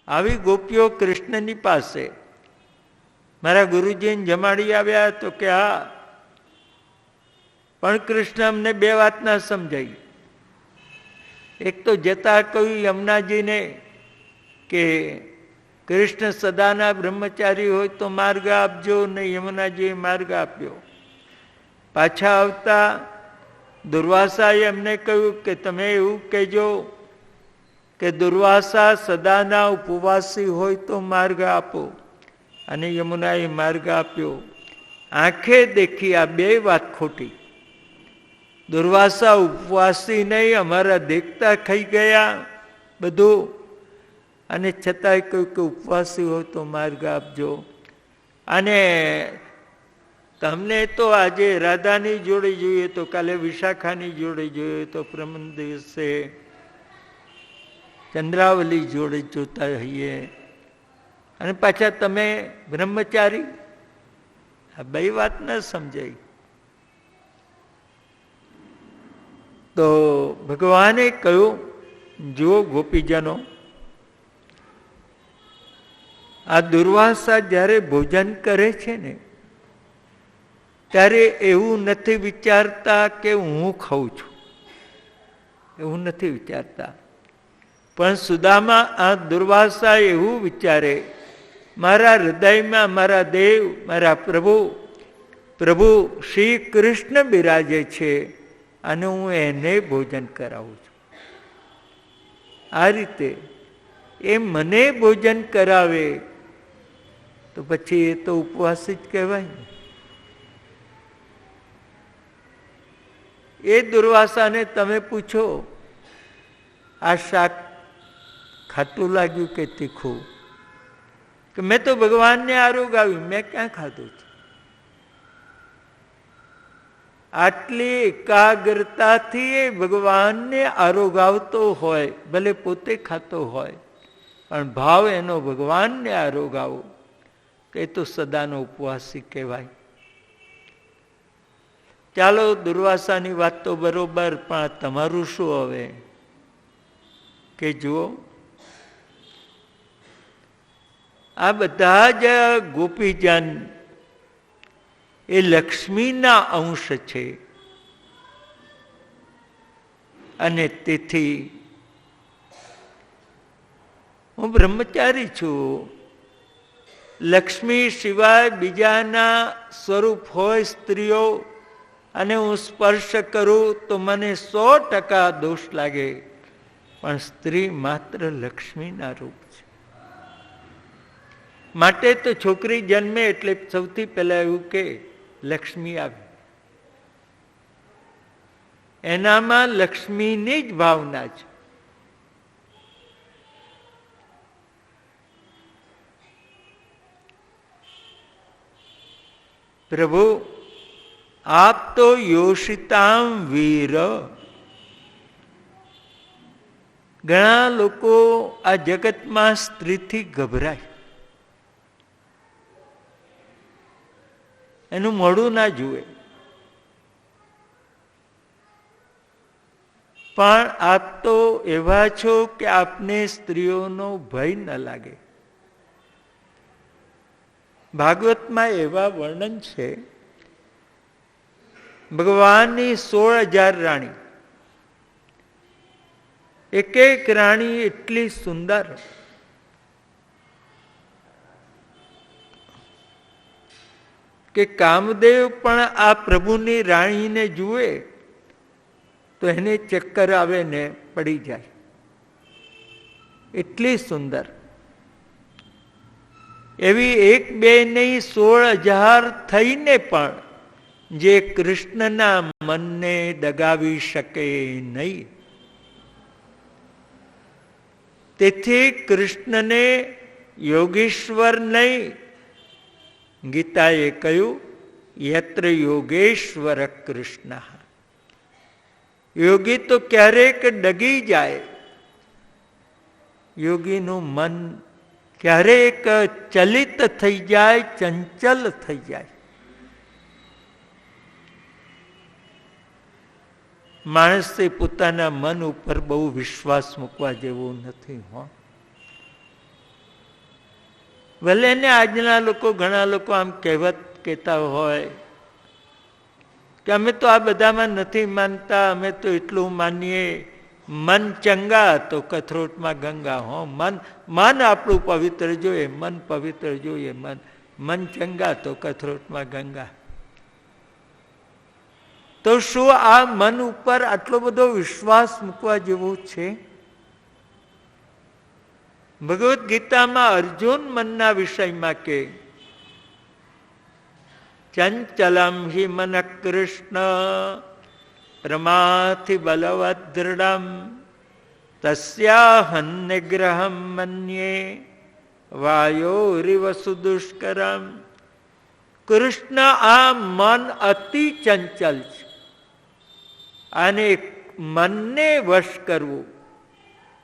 આવી ગોપીઓ કૃષ્ણની પાસે મારા ગુરુજીને જમાડી આવ્યા તો કે હા, પણ કૃષ્ણ અમને બે વાત ના સમજાઈ. એક તો જતા કહ્યું યમુનાજીને કે કૃષ્ણ સદાના બ્રહ્મચારી હોય તો માર્ગ આપજો, ને યમુનાજીએ માર્ગ આપ્યો. પાછા આવતા દુર્વાસાએ એમને કહ્યું કે તમે એવું કહેજો કે દુર્વાસા સદાના ઉપવાસી હોય તો માર્ગ આપો, અને યમુનાએ માર્ગ આપ્યો. આંખે દેખી આ બે વાત ખોટી. દુર્વાસા ઉપવાસી નહીં, અમારા દેખતા ખાઈ ગયા બધું, અને છતાંય કહ્યું કે ઉપવાસી હોય તો માર્ગ આપજો. અને તમને તો આજે રાધાની જોડે જોઈએ તો કાલે વિશાખાની જોડે જોઈએ તો પરમ દિવસે ચંદ્રાવલી જોડે જોતા હોઈએ, અને પાછા તમે બ્રહ્મચારી. આ બે વાત ન સમજાય. તો ભગવાને કહ્યું, જુઓ ગોપીજનો, આ દુર્વાસા જ્યારે ભોજન કરે છે ને ત્યારે એવું નથી વિચારતા કે હું ખાઉં છું, એવું નથી વિચારતા. પણ સુદામા આ દુર્વાસા એવું વિચારે, મારા હૃદયમાં મારા દેવ, મારા પ્રભુ શ્રી કૃષ્ણ બિરાજે છે, અને હું એને ભોજન કરાવું છું. આ રીતે એ મને ભોજન કરાવે તો પછી એ તો ઉપવાસી જ કહેવાય ને. એ દુર્વાસાને તમે પૂછો, આ શાક ખાટું લાગ્યું કે તીખું? કે મેં તો ભગવાનને આરોગાવ્યું, મેં ક્યાં ખાધું છે? આટલી એકાગ્રતાથી એ ભગવાનને આરોગાવતો હોય, ભલે પોતે ખાતો હોય, પણ ભાવ એનો ભગવાનને આરોગાવો, કે તો સદાનો ઉપવાસી કહેવાય. ચાલો, દુર્વાસાની વાત તો બરોબર, પણ તમારું શું હવે? કે જુઓ, આ બધા જ ગોપીજન એ લક્ષ્મીના અંશ છે, અને તેથી હું બ્રહ્મચારી છું. લક્ષ્મી સિવાય બીજાના સ્વરૂપ હોય સ્ત્રીઓ, અને હું સ્પર્શ કરું તો મને 100% દોષ લાગે, પણ સ્ત્રી માત્ર લક્ષ્મીના રૂપ છે. માટે તો છોકરી જન્મે એટલે સૌથી પહેલા એવું કે લક્ષ્મી આવી. એનામાં લક્ષ્મીની જ ભાવના છે. પ્રભુ આપ તો યોષિતામ વીર. ઘણા લોકો આ જગતમાં સ્ત્રીથી ગભરાય, એનું મોઢું ના જુએ. પણ આપ તો એવા છો કે આપને સ્ત્રીઓનો ભય ન લાગે. ભાગવતમાં એવા વર્ણન છે, ભગવાનની 16,000 રાણી, એક એક રાણી એટલી સુંદર કે કામદેવ પણ આ પ્રભુની રાણીને જુએ તો એને ચક્કર આવે ને પડી જાય, એટલી સુંદર. એવી એક બે નહીં, 16,000 થઈને પણ જે કૃષ્ણના મનને દગાવી શકે નહીં. તેથી કૃષ્ણને યોગેશ્વર નહીં, ગીતાએ કહ્યું યત્ર યોગેશ્વર કૃષ્ણ. યોગી તો ક્યારેક ડગી જાય, યોગીનું મન ક્યારેક ચલિત થઈ જાય, ચંચલ થઈ જાય. માણસે પોતાના મન ઉપર બહુ વિશ્વાસ મૂકવા જેવો નથી. ભલે ને આજના લોકો, ઘણા લોકો આમ કહેવત કહેતા હોય કે અમે તો આ બધામાં નથી માનતા, અમે તો એટલું માનીએ, મન ચંગા તો કથરોટમાં ગંગા. હો, મન આપણું પવિત્ર જોઈએ, મન પવિત્ર જોઈએ, મન ચંગા તો કથરોટમાં ગંગા. તો શું આ મન ઉપર આટલો બધો વિશ્વાસ મૂકવા જેવો છે? ભગવદ્ ગીતામાં અર્જુન મનના વિષયમાં કે ચંચલમ હિ મન કૃષ્ણ પ્રમાથી બલવદ દૃઢમ તસ્યાહં નિગ્રહમ મન્યે વાયોરિવ સુદુષ્કરમ. કૃષ્ણ, આ મન અતિ ચંચલ છે, અને મનને વશ કરવું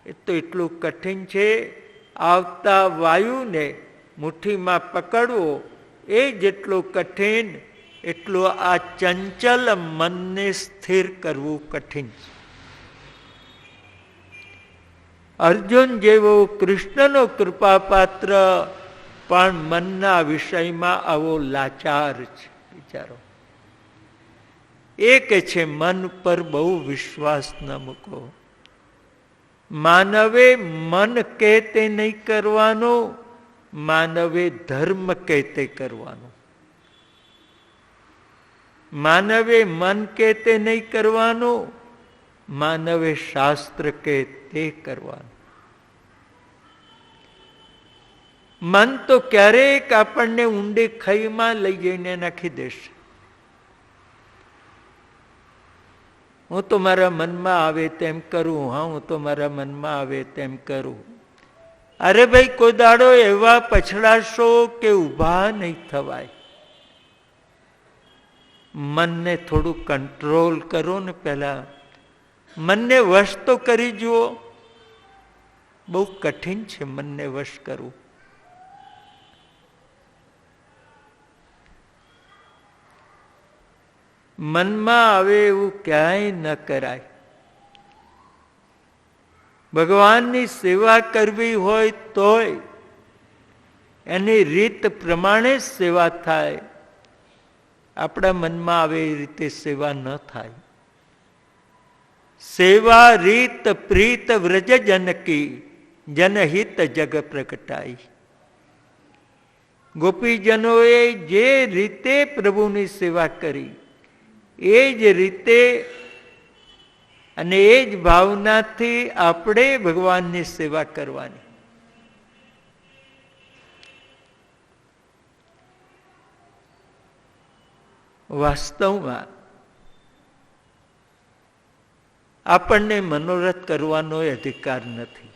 એ તો એટલું કઠિન છે. આવતા વાયુને મુઠ્ઠીમાં પકડવો એ જેટલું કઠિન, એટલું આ ચંચલ મનને સ્થિર કરવું કઠિન છે. અર્જુન જેવો કૃષ્ણનો કૃપાપાત્ર પણ મનના વિષયમાં આવો લાચાર છે. વિચારો, એ કે છે મન પર બહુ વિશ્વાસ ન મૂકો. માનવે મન કહે તે નહીં કરવાનું, માનવે ધર્મ કહે તે કરવાનું. માનવે મન કહે તે નહીં કરવાનું, માનવે શાસ્ત્ર કહે તે કરવાનું. મન તો ક્યારેક આપણને ઊંડે ખઈમાં લઈ જઈને નાખી દેશે. હું તો મારા મનમાં આવે તેમ કરું, હા હું તો મારા મનમાં આવે તેમ કરું. અરે ભાઈ, કોઈ દાડો એવા પછડાશો કે ઊભા નહીં થવાય. મનને થોડું કંટ્રોલ કરો ને. પહેલા મનને વશ તો કરી જુઓ. બહુ કઠિન છે મનને વશ કરવું. મનમાં આવે એવું ક્યાંય ન કરાય. ભગવાનની સેવા કરવી હોય તોય એની રીત પ્રમાણે જ સેવા થાય. આપણા મનમાં આવે એ રીતે સેવા ન થાય. સેવા રીત પ્રીત વ્રજ જનકી, જનહિત જગ પ્રગટાઈ. ગોપીજનોએ જે રીતે પ્રભુની સેવા કરી, એ જ રીતે અને એ જ ભાવનાથી આપણે ભગવાનની સેવા કરવાની. વાસ્તવમાં આપણને મનોરથ કરવાનો અધિકાર નથી.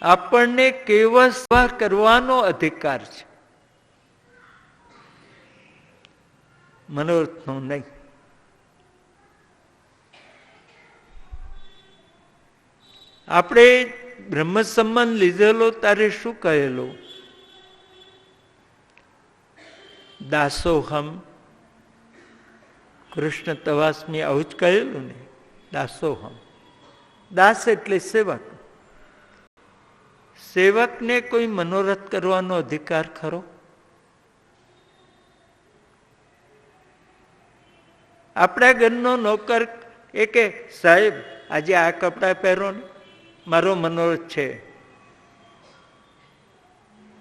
આપણને કેવળ સેવા કરવાનો અધિકાર છે, મનોરથનો નહીં. આપણે બ્રહ્મ સંબંધ લીધેલો તારે શું કહેલો? દાસોહમ. કૃષ્ણ તવાસ્મી આવું જ કહેલું ને, દાસોહમ. દાસ એટલે સેવક. સેવકને કોઈ મનોરથ કરવાનો અધિકાર ખરો? આપણા ઘરનો નોકર એ કે સાહેબ આજે આ કપડાં પહેરો ને, મારો મનોરથ છે.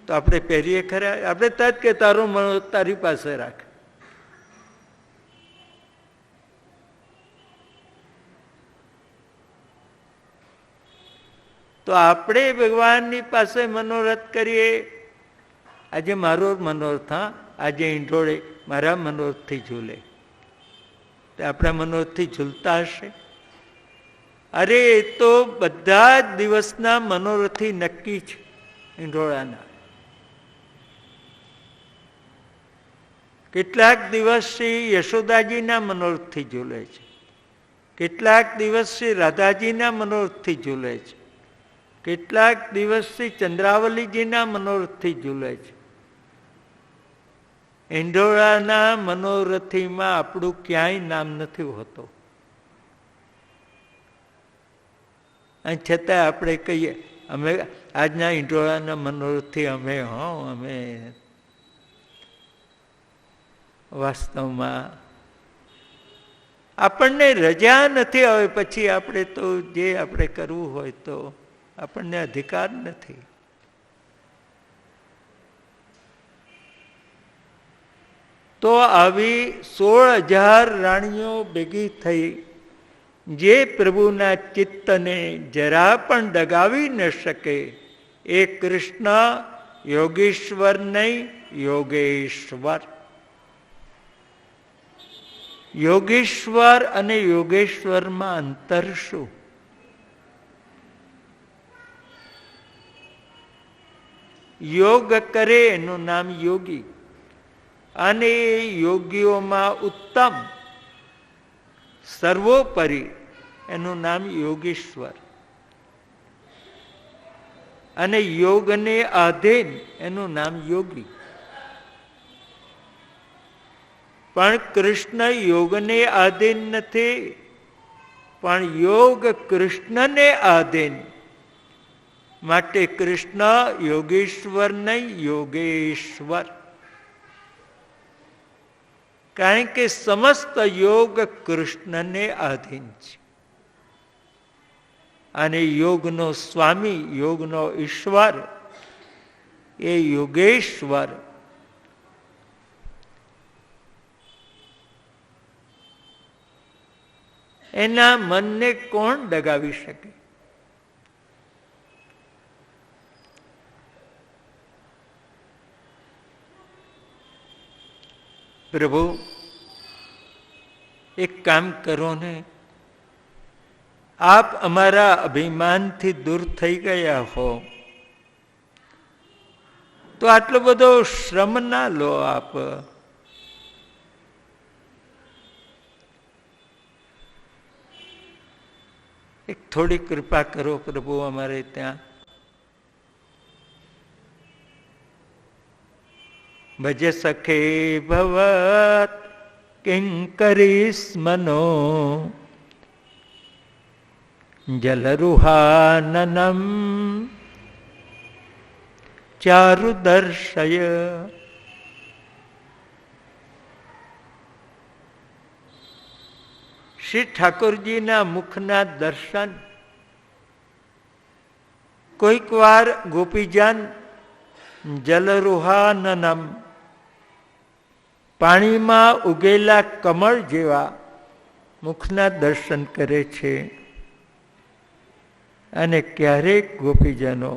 તો આપણે પહેરીએ ખરા? આપણે તરત કે તારો મનોરથ તારી પાસે રાખ. તો આપણે ભગવાનની પાસે મનોરથ કરીએ. આજે મારો મનોરથ, હા આજે ઈંઢોળે મારા મનોરથથી ઝૂલે. આપણા મનોરથથી ઝૂલતા હશે? અરે એ તો બધા જ દિવસના મનોરથી નક્કી છે. ઈંઢોળાના કેટલાક દિવસથી યશોદાજીના મનોરથથી ઝૂલે છે, કેટલાક દિવસથી રાધાજીના મનોરથથી ઝૂલે છે, કેટલાક દિવસથી ચંદ્રાવલીજીના મનોરથથી ઝૂલે છે. ઈંઢોળાના મનોરથીમાં આપણું ક્યાંય નામ નથી હોતું. અને છતાં આપણે કહીએ અમે આજના ઈંડોળાના મનોરથથી અમે વાસ્તવમાં આપણને રજા નથી. આવે પછી આપણે તો જે આપણે કરવું હોય તો આપણને અધિકાર નથી. તો આવી 16,000 રાણીઓ ભેગી થઈ, જે પ્રભુના ચિત્તને જરા પણ દગાવી ન શકે. એ કૃષ્ણ યોગેશ્વર નહીં, યોગેશ્વર. યોગેશ્વર અને યોગેશ્વરમાં અંતર શું? યોગ કરે એનું નામ યોગી, અને યોગીઓમાં ઉત્તમ સર્વોપરી એનું નામ યોગેશ્વર. અને યોગને આધીન એનું નામ યોગી. પણ કૃષ્ણ યોગને આધીન નથી, પણ યોગ કૃષ્ણને આધીન. માટે કૃષ્ણ યોગેશ્વર નહીં, યોગેશ્વર. કારણ કે સમસ્ત યોગ કૃષ્ણને આધીન છે. અને યોગનો સ્વામી, યોગનો ઈશ્વર એ યોગેશ્વર. એના મનને કોણ દગાવી શકે? પ્રભુ એક કામ કરો ને, આપ અમારા અભિમાનથી દૂર થઈ ગયા હો તો આટલો બધો શ્રમ ના લો. આપ એક થોડી કૃપા કરો પ્રભુ અમારે ત્યાં. ભજ સખે ભવત કિંકરીસ્મનો જલરુહાનનમ ચારુ દર્શય. શ્રી ઠાકોરજીના મુખના દર્શન કોઈક વાર ગોપીજન જલરુહાનનમ પાણીમાં ઉગેલા કમળ જેવા મુખના દર્શન કરે છે. અને ક્યારેક ગોપીજનો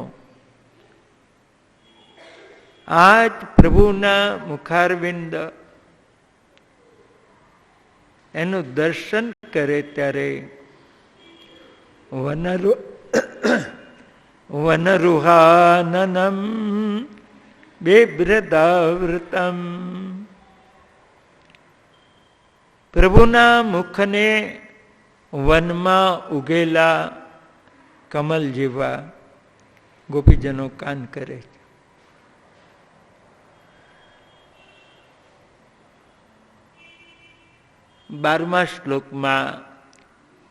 આજ પ્રભુના મુખારવિંદ એનું દર્શન કરે ત્યારે વનરુહાનનમ બેબ્રદાવૃતમ. પ્રભુના મુખને વનમાં ઉગેલા કમલ જેવા ગોપીજનો કાન કરે. 12મા શ્લોકમાં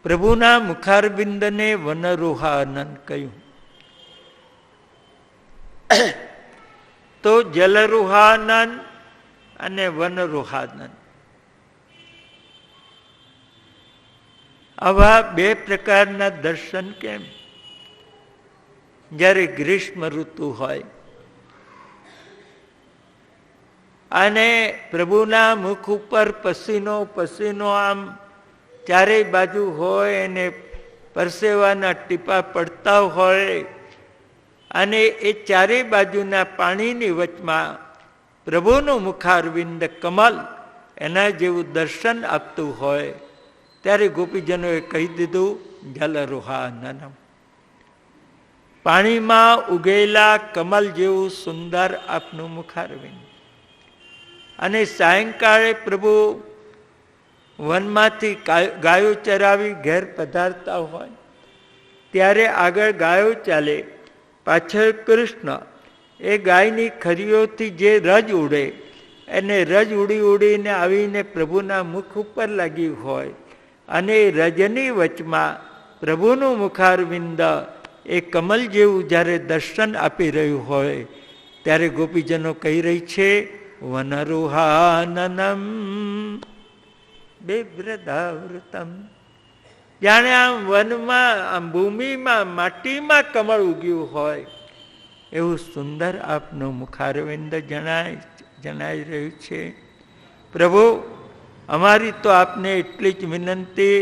પ્રભુના મુખારબિંદને વનરુહાનન કહ્યું. તો જલરુહાનન અને વનરુહાનન આવા બે પ્રકારના દર્શન કેમ? જ્યારે ગ્રીષ્મ ઋતુ હોય અને પ્રભુના મુખ ઉપર પસીનો પસીનો આમ ચારેય બાજુ હોય અને પરસેવાના ટીપા પડતા હોય અને એ ચારેય બાજુના પાણીની વચમાં પ્રભુનું મુખારવિંદ કમલ એના જેવું દર્શન આપતું હોય ત્યારે ગોપીજનોએ કહી દીધું જલરુહાનનમ. પાણીમાં ઉગેલા કમલ જેવું સુંદર આપનું મુખારવિંદ. અને સાયંકાળે પ્રભુ વનમાંથી ગાયો ચરાવી ઘેર પધારતા હોય ત્યારે આગળ ગાયો ચાલે, પાછળ કૃષ્ણ એ ગાયની ખરીઓથી જે રજ ઉડે એને રજ ઉડી ઉડીને આવીને પ્રભુના મુખ ઉપર લાગી હોય અને રજની વચમાં પ્રભુનું મુખારવિંદ એ કમલ જેવું જ્યારે દર્શન આપી રહ્યું હોય ત્યારે ગોપીજનો કહી રહી છે વનરુહાનનમ બિભ્રદાવૃતમ. જાણે આમ વનમાં આમ ભૂમિમાં માટીમાં કમળ ઉગ્યું હોય એવું સુંદર આપનું મુખારવિંદ જણાઈ રહ્યું છે. પ્રભુ અમારી તો આપને એટલી જ વિનંતી,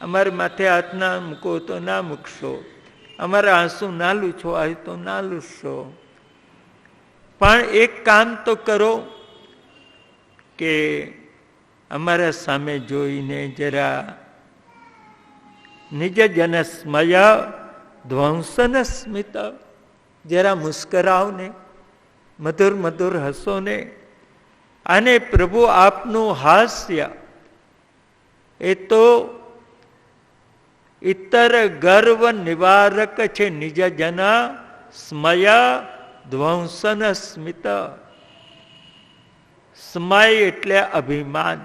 અમારે માથે હાથ ના મૂકો તો ના મૂકશો, અમારા આંસુ ના લૂછો આ તો ના લૂછશો, પણ એક કામ તો કરો કે અમારા સામે જોઈને જરા નિજ જન સ્મય ધ્વંસન સ્મિત, જરા મુસ્કરાવ ને, મધુર મધુર હસો ને. અને પ્રભુ આપનું હાસ્ય એ તો ઇતર ગર્વ નિવારક છે. નિજ જન સ્મય ધ્વંસન સ્મિત. સ્મય એટલે અભિમાન.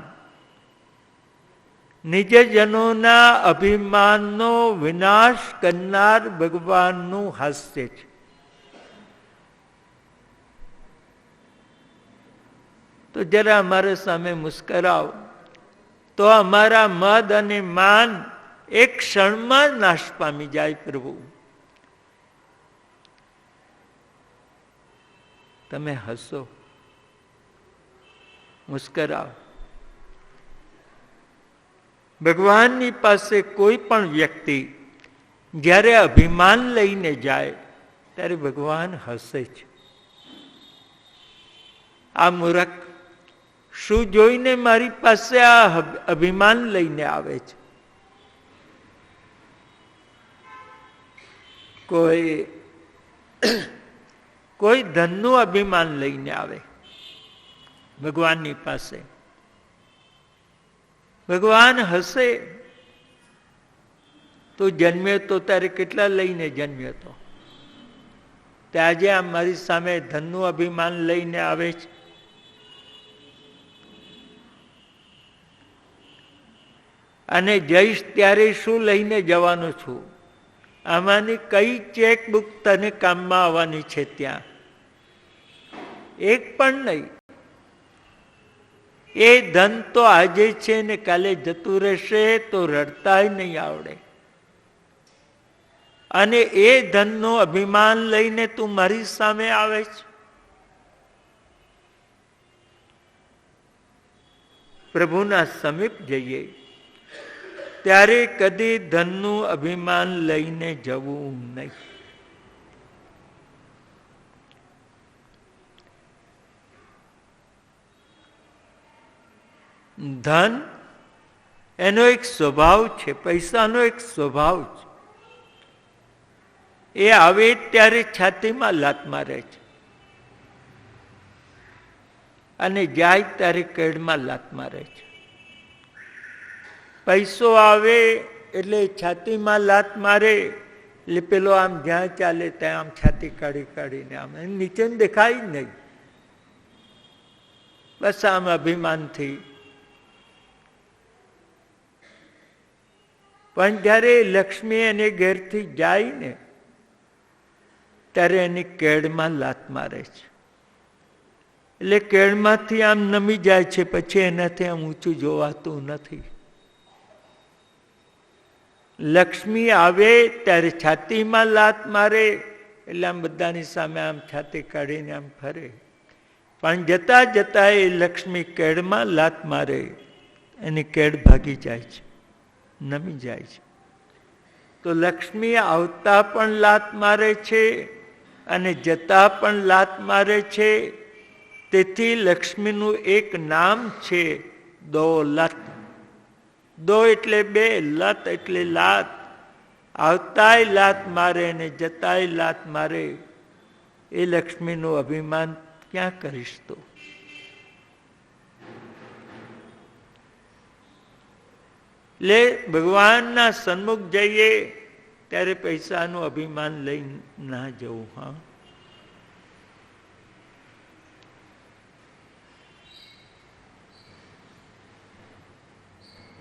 નિજજનોના અભિમાનનો વિનાશ કરનાર ભગવાનનું હાસ્ય છે. તો જરા અમારા સામે મુસ્કરાવ તો અમારા મદ અને માન એક ક્ષણમાં નાશ પામી જાય. પ્રભુ તમે હસો, મુસ્કરાવ. ભગવાનની પાસે કોઈ પણ વ્યક્તિ જ્યારે અભિમાન લઈને જાય ત્યારે ભગવાન હસે છે. આ મૂર્ખ શું જોઈને મારી પાસે આ અભિમાન લઈને આવે છે? કોઈ ધનનું અભિમાન લઈને આવે ભગવાનની પાસે. ભગવાન હસે તો જન્મ્યો તો તારે કેટલા લઈને જન્મ્યો હતો, તે આજે આ મારી સામે ધનનું અભિમાન લઈને આવે છે. અને જઈશ ત્યારે શું લઈને જવાનો છું? આમાંની કઈ ચેકબુક તને કામમાં આવવાની છે? ત્યાં એક પણ નહીં. એ ધન તો આજે છે ને કાલે જતું રહેશે, તો રડતાય નહીં આવડે. અને એ ધનનું અભિમાન લઈને તું મારી સામે આવે છે. પ્રભુના સમીપ જઈએ ત્યારે કદી ધનનું અભિમાન લઈને જવું નહીં. ધન એનો એક સ્વભાવ છે, પૈસાનો એક સ્વભાવ છે. એ આવે ત્યારે છાતીમાં લાત મારે છે અને જાય ત્યારે કેડમાં લાત મારે છે. પૈસો આવે એટલે છાતીમાં લાત મારે એટલે પેલો આમ જ્યાં ચાલે ત્યાં આમ છાતી કાઢી કાઢીને આમ નીચે દેખાય જ નહીં. બસ આમ અભિમાનથી. પણ જ્યારે લક્ષ્મી એને ઘેરથી જાય ને ત્યારે એની કેડમાં લાત મારે છે. એટલે કેડમાંથી આમ નમી જાય છે, પછી એનાથી આમ ઊંચું જોવાતું નથી. લક્ષ્મી આવે ત્યારે છાતીમાં લાત મારે એટલે આમ બધાની સામે આમ છાતી કાઢીને આમ ફરે. પણ જતા જતા એ લક્ષ્મી કેડમાં લાત મારે, એની કેડ ભાગી જાય છે, નમી જાય છે. તો લક્ષ્મી આવતા પણ લાત મારે છે અને જતા પણ લાત મારે છે. તેથી લક્ષ્મીનું એક નામ છે દોલત. દો એટલે બે, લત એટલે લાત. આવતાય લાત મારે ને જતાય લાત મારે. એ લક્ષ્મીનું અભિમાન ક્યાં કરીશ? તો એટલે ભગવાનના સન્મુખ જઈએ ત્યારે પૈસાનું અભિમાન લઈ ના જવું. હા,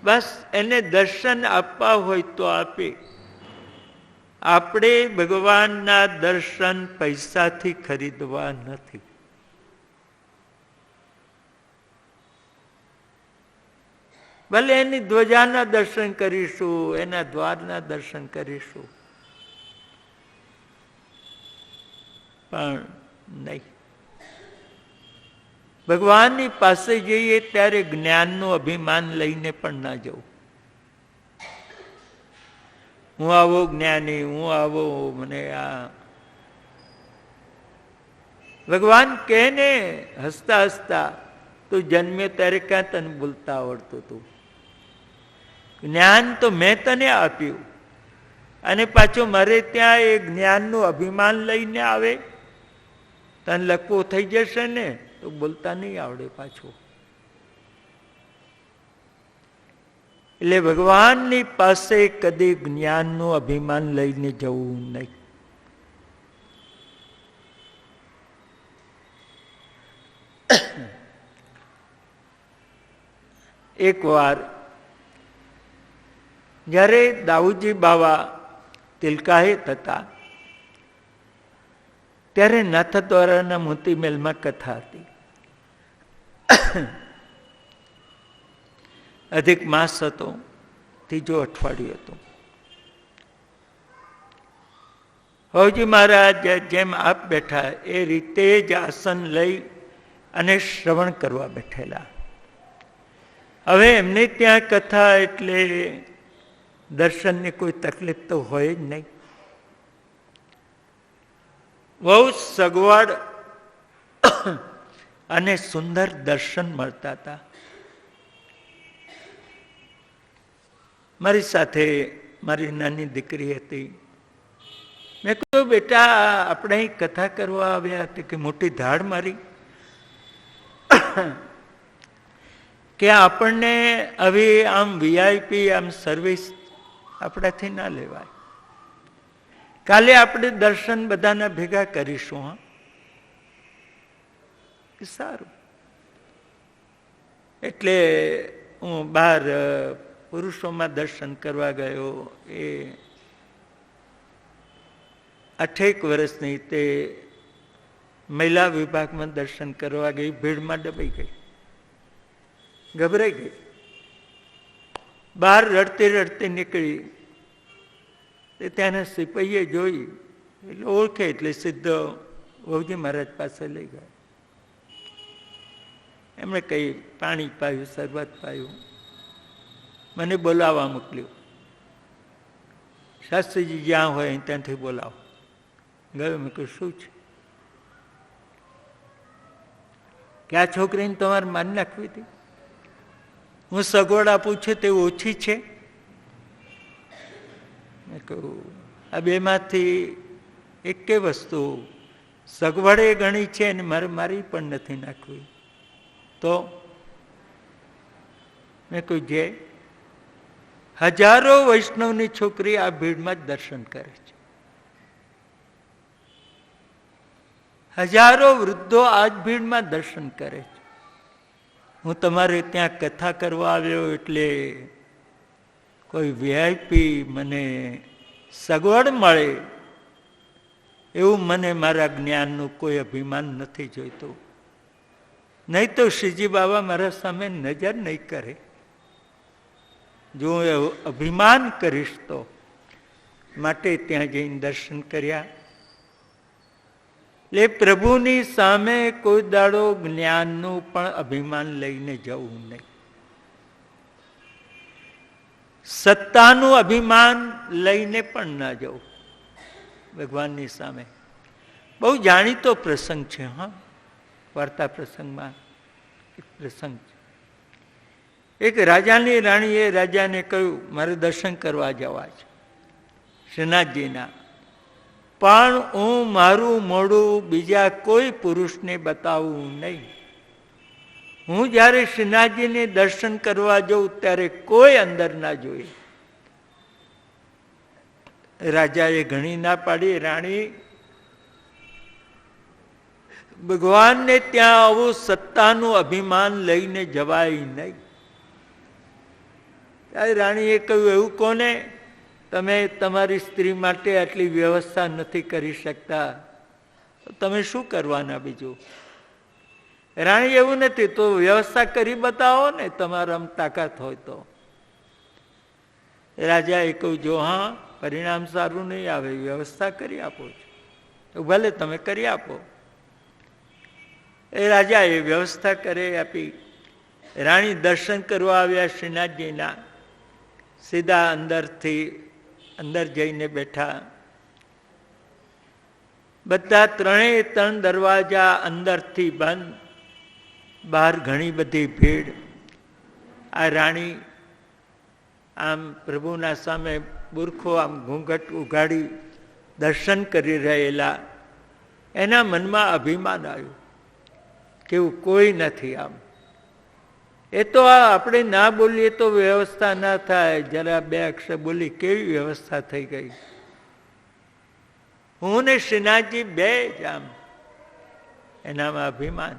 બસ એને દર્શન આપવા હોય તો આપે, આપણે ભગવાનના દર્શન પૈસાથી ખરીદવા નથી. ભલે એની ધ્વજાના દર્શન કરીશું, એના દ્વારના દર્શન કરીશું, પણ નહીં. ભગવાનની પાસે જઈએ ત્યારે જ્ઞાનનું અભિમાન લઈને પણ ના જવું. હું આવો જ્ઞાની, હું આવો, મને આ ભગવાન કહે ને હસતા હસતા, તું જન્મ્યો ત્યારે ક્યાં તને બોલતા આવડતું હતું? જ્ઞાન તો મેં તને આપ્યું, અને પાછું મારે ત્યાં એ જ્ઞાનનું અભિમાન લઈને આવે, તને લકવો થઈ જશે ને તો બોલતા નહીં આવડે પાછું. એટલે ભગવાનની પાસે કદી જ્ઞાનનું અભિમાન લઈને જવું નહીં. એક વાર જ્યારે દાઉદજી બાવા તિલકાહિત હતા ત્યારે નાથદ્વારાના મોતી મહેલમાં કથા હતી. અધિક માસ હતો, ત્રીજો અઠવાડિયું હતું. હવજી મહારાજ જેમ આપ બેઠા એ રીતે જ આસન લઈ અને શ્રવણ કરવા બેઠેલા. હવે એમને ત્યાં કથા એટલે દર્શનની કોઈ તકલીફ તો હોય જ નહીં. બહુ સગવડ અને સુંદર દર્શન મળતા હતા. મારી સાથે મારી નાની દીકરી હતી. મેં કહ્યું, બેટા આપણે અહીં કથા કરવા આવ્યા હતી કે મોટી ધાડ મારી કે આપણને હવે આમ વીઆઈપી આમ સર્વિસ આપણાથી ના લેવાય. કાલે આપણે દર્શન બધાના ભેગા કરીશું. હા, સારું. એટલે હું બહાર પુરુષોમાં દર્શન કરવા ગયો. એ 8 વર્ષની તે મહિલા વિભાગમાં દર્શન કરવા ગઈ. ભીડમાં દબાઈ ગઈ, ગભરાઈ ગઈ. બહાર રડતી રડતી નીકળી. ત્યાંના સિપાહીએ જોઈ એટલે ઓળખે એટલે સીધો વહુજી મહારાજ પાસે લઈ ગયા. એમણે કઈ પાણી પાયું, શરબત પાયું, મને બોલાવવા મોકલ્યું. શાસ્ત્રીજી જ્યાં હોય ત્યાંથી બોલાવો. ગયો. મેં કહ્યું, શું છે? કે આ છોકરીને તમારે મારી નાખવી હતી. હું સગવડ આપું છું તે ઓછી છે. મેં કહ્યું, આ બેમાંથી એકે વસ્તુ સગવડે ગણી છે અને મારે મારી પણ નથી નાખવી. તો મેં કહ્યું, જે હજારો વૈષ્ણવની છોકરી આ ભીડમાં જ દર્શન કરે છે. હજારો વૃદ્ધો આ જ ભીડમાં દર્શન કરે છે. હું તમારે ત્યાં કથા કરવા આવ્યો એટલે કોઈ વીઆઈપી મને સગવડ મળે એવું મને મારા જ્ઞાનનું કોઈ અભિમાન નથી જોઈતું. નહીં તો શ્રીજી બાબા મારા સામે નજર નહીં કરે. જો હું અભિમાન કરીશ તો. માટે ત્યાં જઈને દર્શન કર્યા. એટલે પ્રભુની સામે કોઈ દાડો જ્ઞાનનું પણ અભિમાન લઈને જવું નહીં. સત્તાનું અભિમાન લઈને પણ ના જવું ભગવાનની સામે. બહુ જાણીતો પ્રસંગ છે. હા, વાર્તા પ્રસંગમાં એક પ્રસંગ છે. એક રાજાની રાણીએ રાજાને કહ્યું, મારે દર્શન કરવા જવા છે શ્રીનાથજીના, પણ હું મારું મોઢું બીજા કોઈ પુરુષને બતાવું નહીં. હું જ્યારે શ્રીનાથજીને દર્શન કરવા જાઉં ત્યારે કોઈ અંદર ના જોઈએ. રાજાએ ઘણી ના પાડી. રાણી, ભગવાનને ત્યાં આવું સત્તાનું અભિમાન લઈને જવાય નહીં. ત્યારે રાણીએ કહ્યું, એવું કોને? તમે તમારી સ્ત્રી માટે આટલી વ્યવસ્થા નથી કરી શકતા, તમે શું કરવાના બીજું? રાણી એવું નથી, તો વ્યવસ્થા કરી બતાવો ને તમારામાં તાકાત હોય તો. રાજાએ કહ્યું, જો હા પરિણામ સારું નહીં આવે, વ્યવસ્થા કરી આપો છો, ભલે તમે કરી આપો. એ રાજાએ વ્યવસ્થા કરી આપી. રાણી દર્શન કરવા આવ્યા શ્રીનાથજીના. સીધા અંદર જઈને બેઠા. બધા ત્રણ દરવાજા અંદરથી બંધ, બહાર ઘણી બધી ભીડ. આ રાણી આમ પ્રભુના સામે બુરખો આમ ઘૂંઘટ ઉઘાડી દર્શન કરી રહેલા. એના મનમાં અભિમાન આવ્યું કે એવું કોઈ નથી. આમ એ તો આપણે ના બોલીએ તો વ્યવસ્થા ના થાય, જરા બે અક્ષર બોલી કેવી વ્યવસ્થા થઈ ગઈ. હું ને શ્રીનાથજી બે જ આમ, એનામાં અભિમાન.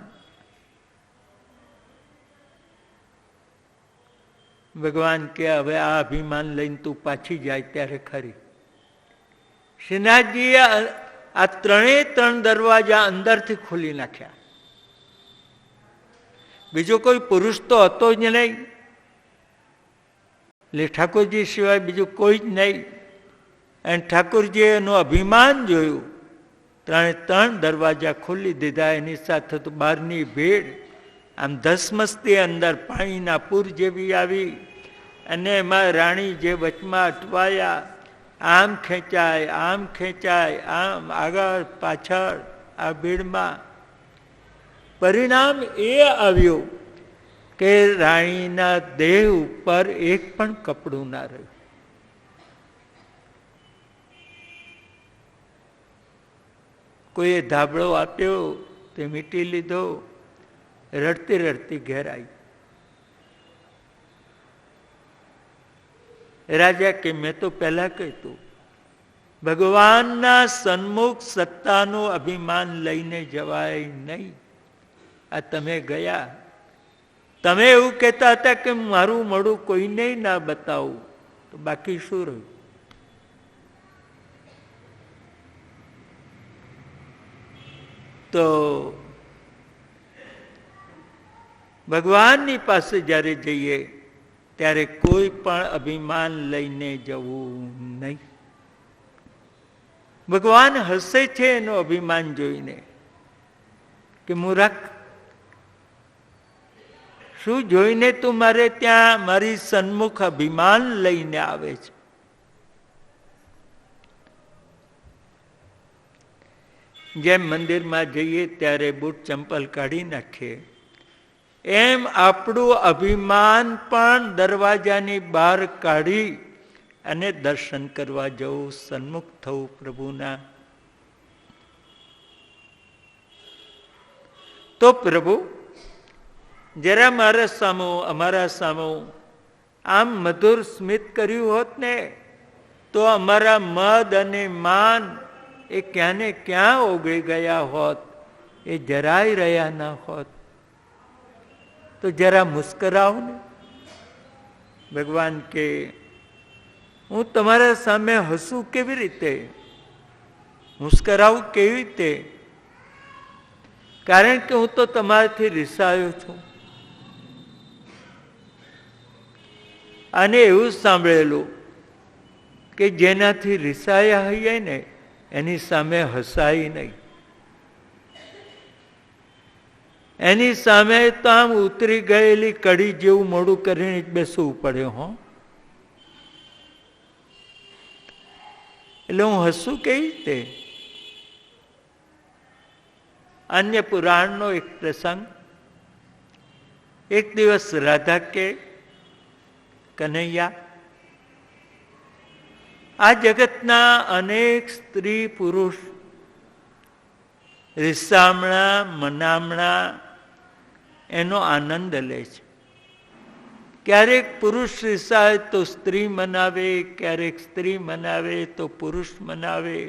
ભગવાન કે હવે આ અભિમાન લઈને તું પાછી જાય ત્યારે ખરી. શ્રીનાથજીએ આ ત્રણ દરવાજા અંદરથી ખોલી નાખ્યા. બીજો કોઈ પુરુષ તો હતો જ નહીં, એટલે ઠાકોરજી સિવાય બીજું કોઈ જ નહીં. અને ઠાકોરજીએ એનું અભિમાન જોયું. ત્રણ દરવાજા ખોલી દીધા. એની સાથે તો બહારની ભીડ આમ ધસમસતી અંદર પાણીના પૂર જેવી આવી. અને એમાં રાણી જે વચમાં અટવાયા, આમ ખેંચાય, આમ આગળ પાછળ આ ભીડમાં. પરિણામ એ આવ્યું કે રાણીના દેહ ઉપર એક પણ કપડું ના રહ્યું. કોઈએ ધાબળો આપ્યો તે મીટી લીધો. રડતી રડતી ઘેર આવી. રાજા કે મેં તો પહેલા કહ્યું, ભગવાનના સન્મુખ સત્તાનું અભિમાન લઈને જવાય નહીં. આ તમે ગયા, તમે એવું કહેતા હતા કે મારું મોઢું કોઈને ના બતાવું, તો બાકી શું રહ્યું? તો ભગવાનની પાસે જ્યારે જઈએ ત્યારે કોઈ પણ અભિમાન લઈને જવું નહીં. ભગવાન હસે છે એનું અભિમાન જોઈને કે મૂર્ખ, શું જોઈને તું મારે ત્યાં મારી સન્મુખ અભિમાન લઈને આવે છે? જેમ મંદિરમાં જઈએ ત્યારે બૂટ ચંપલ કાઢી નાખીએ, એમ આપણું અભિમાન પણ દરવાજાની બહાર કાઢી અને દર્શન કરવા જવું, સન્મુખ થવું પ્રભુના. તો પ્રભુ જરા અમારા સામું આમ મધુર સ્મિત કર્યું હોત ને, તો અમારા મદ અને માન એ ક્યાં ને ક્યાં ઓગળી ગયા હોત, એ જરાય રહ્યા ના હોત. તો જરા મુસ્કરાવો ને. ભગવાન કે હું તમારા સામે હસું કેવી રીતે, મુસ્કરાવું કેવી રીતે? કારણ કે હું તો તમારાથી રિસાયો છું. અને એવું સાંભળેલું કે જેનાથી રિસાયા હોઈએ ને એની સામે હસાય નહીં. એની સામે તો આમ ઉતરી ગયેલી કડી જેવું મોડું કરીને જ બેસવું પડે. હો, એટલે હું હસું કેવી રીતે? અન્ય પુરાણનો એક પ્રસંગ. એક દિવસ રાધા કે કનૈયા, આ જગતના અનેક સ્ત્રી પુરુષ રીસામણા મનામણા એનો આનંદ લે છે. ક્યારેક પુરુષ રીસાય તો સ્ત્રી મનાવે, ક્યારેક સ્ત્રી મનાવે તો પુરુષ મનાવે,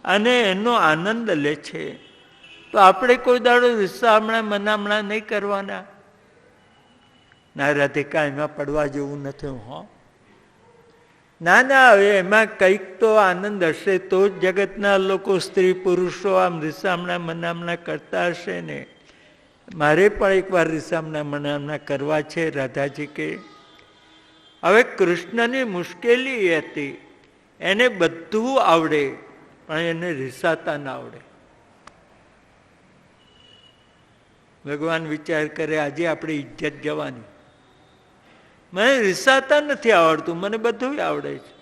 અને એનો આનંદ લે છે. તો આપણે કોઈ દાડો રીસામણા મનામણા નહીં કરવાના? ના રાધિકા, એમાં પડવા જેવું નથી. હો, ના ના, હવે એમાં કંઈક તો આનંદ હશે તો જ જગતના લોકો સ્ત્રી પુરુષો આમ રીસામણા મનામણા કરતા હશે ને. મારે પણ એકવાર રીસામણા મનામણા કરવા છે. રાધાજી કે હવે કૃષ્ણની મુશ્કેલી હતી, એને બધું આવડે પણ એને રીસાતા ના આવડે. ભગવાન વિચાર કરે આજે આપણી ઇજ્જત જવાની. મને રીસાતા નથી આવડતું, મને બધું આવડે છે.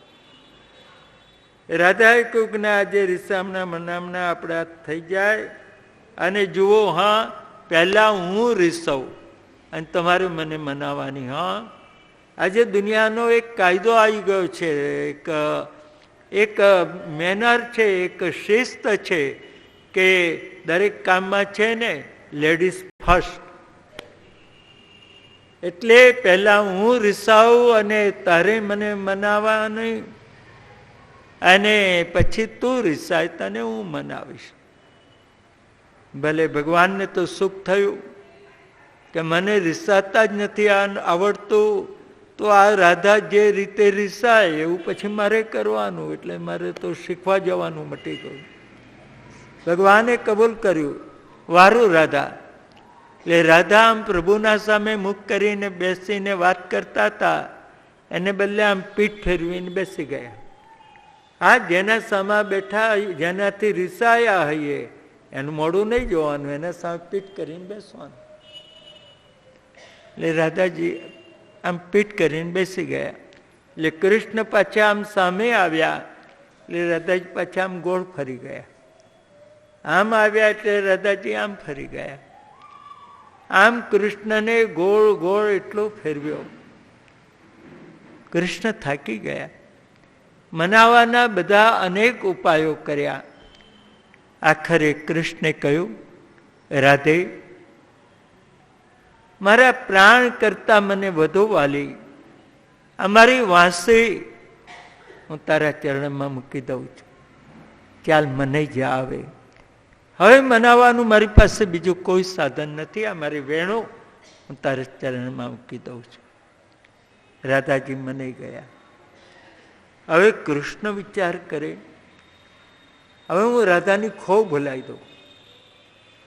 રાધાએ કહ્યું કે ના, આજે રીસામણા મનામણા આપણા થઈ જાય અને જુઓ, હા પહેલા હું રીસવ અને તમારે મને મનાવવાની. હા, આજે દુનિયાનો એક કાયદો આવી ગયો છે, એક મેનર છે, એક શિસ્ત છે કે દરેક કામમાં છે ને લેડીઝ ફર્સ્ટ. એટલે પહેલા હું રીસાવું અને તારે મને મનાવવાની, અને પછી તું રીસાય તને હું મનાવીશ. ભલે ભગવાનને તો સુખ થયું કે મને રીસાતા જ નથી આવડતું, તો આ રાધા જે રીતે રીસાય એવું પછી મારે કરવાનું, એટલે મારે તો શીખવા જવાનું મટી ગયું. ભગવાને કબૂલ કર્યું, વારું રાધા. એટલે રાધા આમ પ્રભુના સામે મુખ કરીને બેસીને વાત કરતા હતા, એને બદલે આમ પીઠ ફેરવીને બેસી ગયા. હા, જેના સામા બેઠા, જેનાથી રીસાયા હઈએ એનું મોડું નહીં જોવાનું, એના સામે પીઠ કરીને બેસવાનું. એટલે રાધાજી આમ પીઠ કરીને બેસી ગયા. એટલે કૃષ્ણ પાછા આમ સામે આવ્યા, એટલે રાધાજી પાછા આમ ગોળ ફરી ગયા. આમ આવ્યા એટલે રાધાજી આમ ફરી ગયા. આમ કૃષ્ણને ગોળ ગોળ એટલો ફેરવ્યો. કૃષ્ણ થાકી ગયા. મનાવાના બધા અનેક ઉપાયો કર્યા. આખરે કૃષ્ણે કહ્યું, રાધે, મારા પ્રાણ કરતા મને વધુ વાલી અમારી વાંસળી હું તારા ચરણમાં મૂકી દઉં છું. ચાલ, મને જ આવે. હવે મનાવાનું મારી પાસે બીજું કોઈ સાધન નથી. આ મારી વેણો હું તારા ચરણમાં મૂકી દઉં છું. રાધાજી મને ગયા. હવે કૃષ્ણ વિચાર કરે, હવે હું રાધાની ખો ભૂલાઈ દઉં.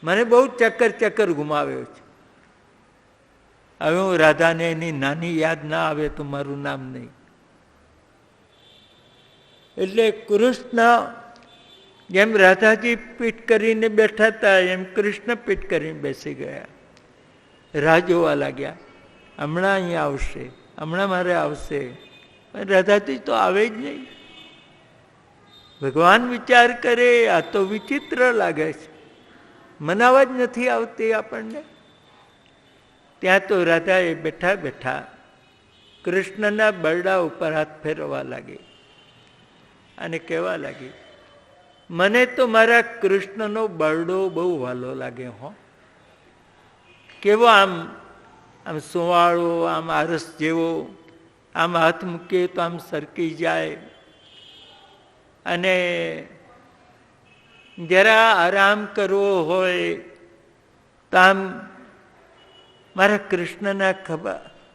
મને બહુ ચક્કર ગુમાવ્યો છે. હવે હું રાધાને એની નાની યાદ ના આવે તો મારું નામ નહીં. એટલે કૃષ્ણ જેમ રાધાજી પીઠ કરીને બેઠા હતા એમ કૃષ્ણ પીઠ કરીને બેસી ગયા. રાહ જોવા લાગ્યા, હમણાં અહીંયા આવશે, હમણાં મારે આવશે. રાધાજી તો આવે જ નહીં. ભગવાન વિચાર કરે, આ તો વિચિત્ર લાગે છે, મનાવા જ નથી આવતી આપણને. ત્યાં તો રાધાએ બેઠા બેઠા કૃષ્ણના બરડા ઉપર હાથ ફેરવવા લાગી અને કહેવા લાગી, મને તો મારા કૃષ્ણનો બરડો બહુ વાલો લાગે હો. કેવો આમ આમ સુવાળો, આમ આરસ જેવો, આમ હાથ મૂકીએ તો આમ સરકી જાય, અને જરા આરામ કરવો હોય તો આમ મારા કૃષ્ણના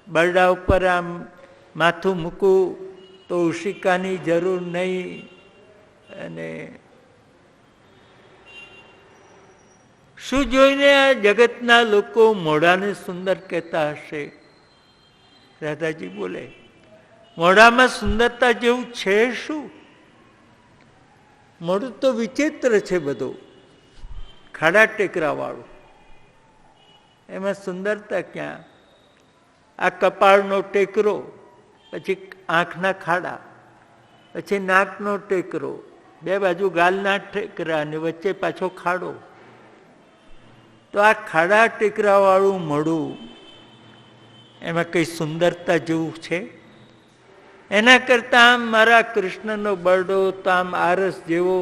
બરડા ઉપર આમ માથું મૂકું તો ઉશિકાની જરૂર નહીં. અને શું જોઈને આ જગતના લોકો મોઢાને સુંદર કહેતા હશે? રાધાજી બોલે, મોઢામાં સુંદરતા જેવું છે શું? મોઢું તો વિચિત્ર છે બધું, ખાડા ટેકરા વાળું, એમાં સુંદરતા ક્યાં? આ કપાળનો ટેકરો, પછી આંખના ખાડા, પછી નાકનો ટેકરો, બે બાજુ ગાલના ટેકરા અને વચ્ચે પાછો ખાડો. તો આ ખાડા ટેકરા વાળું મોઢું, એમાં કઈ સુંદરતા જેવું છે? એના કરતા આમ મારા કૃષ્ણનો બરડો તો આમ આરસ જેવો,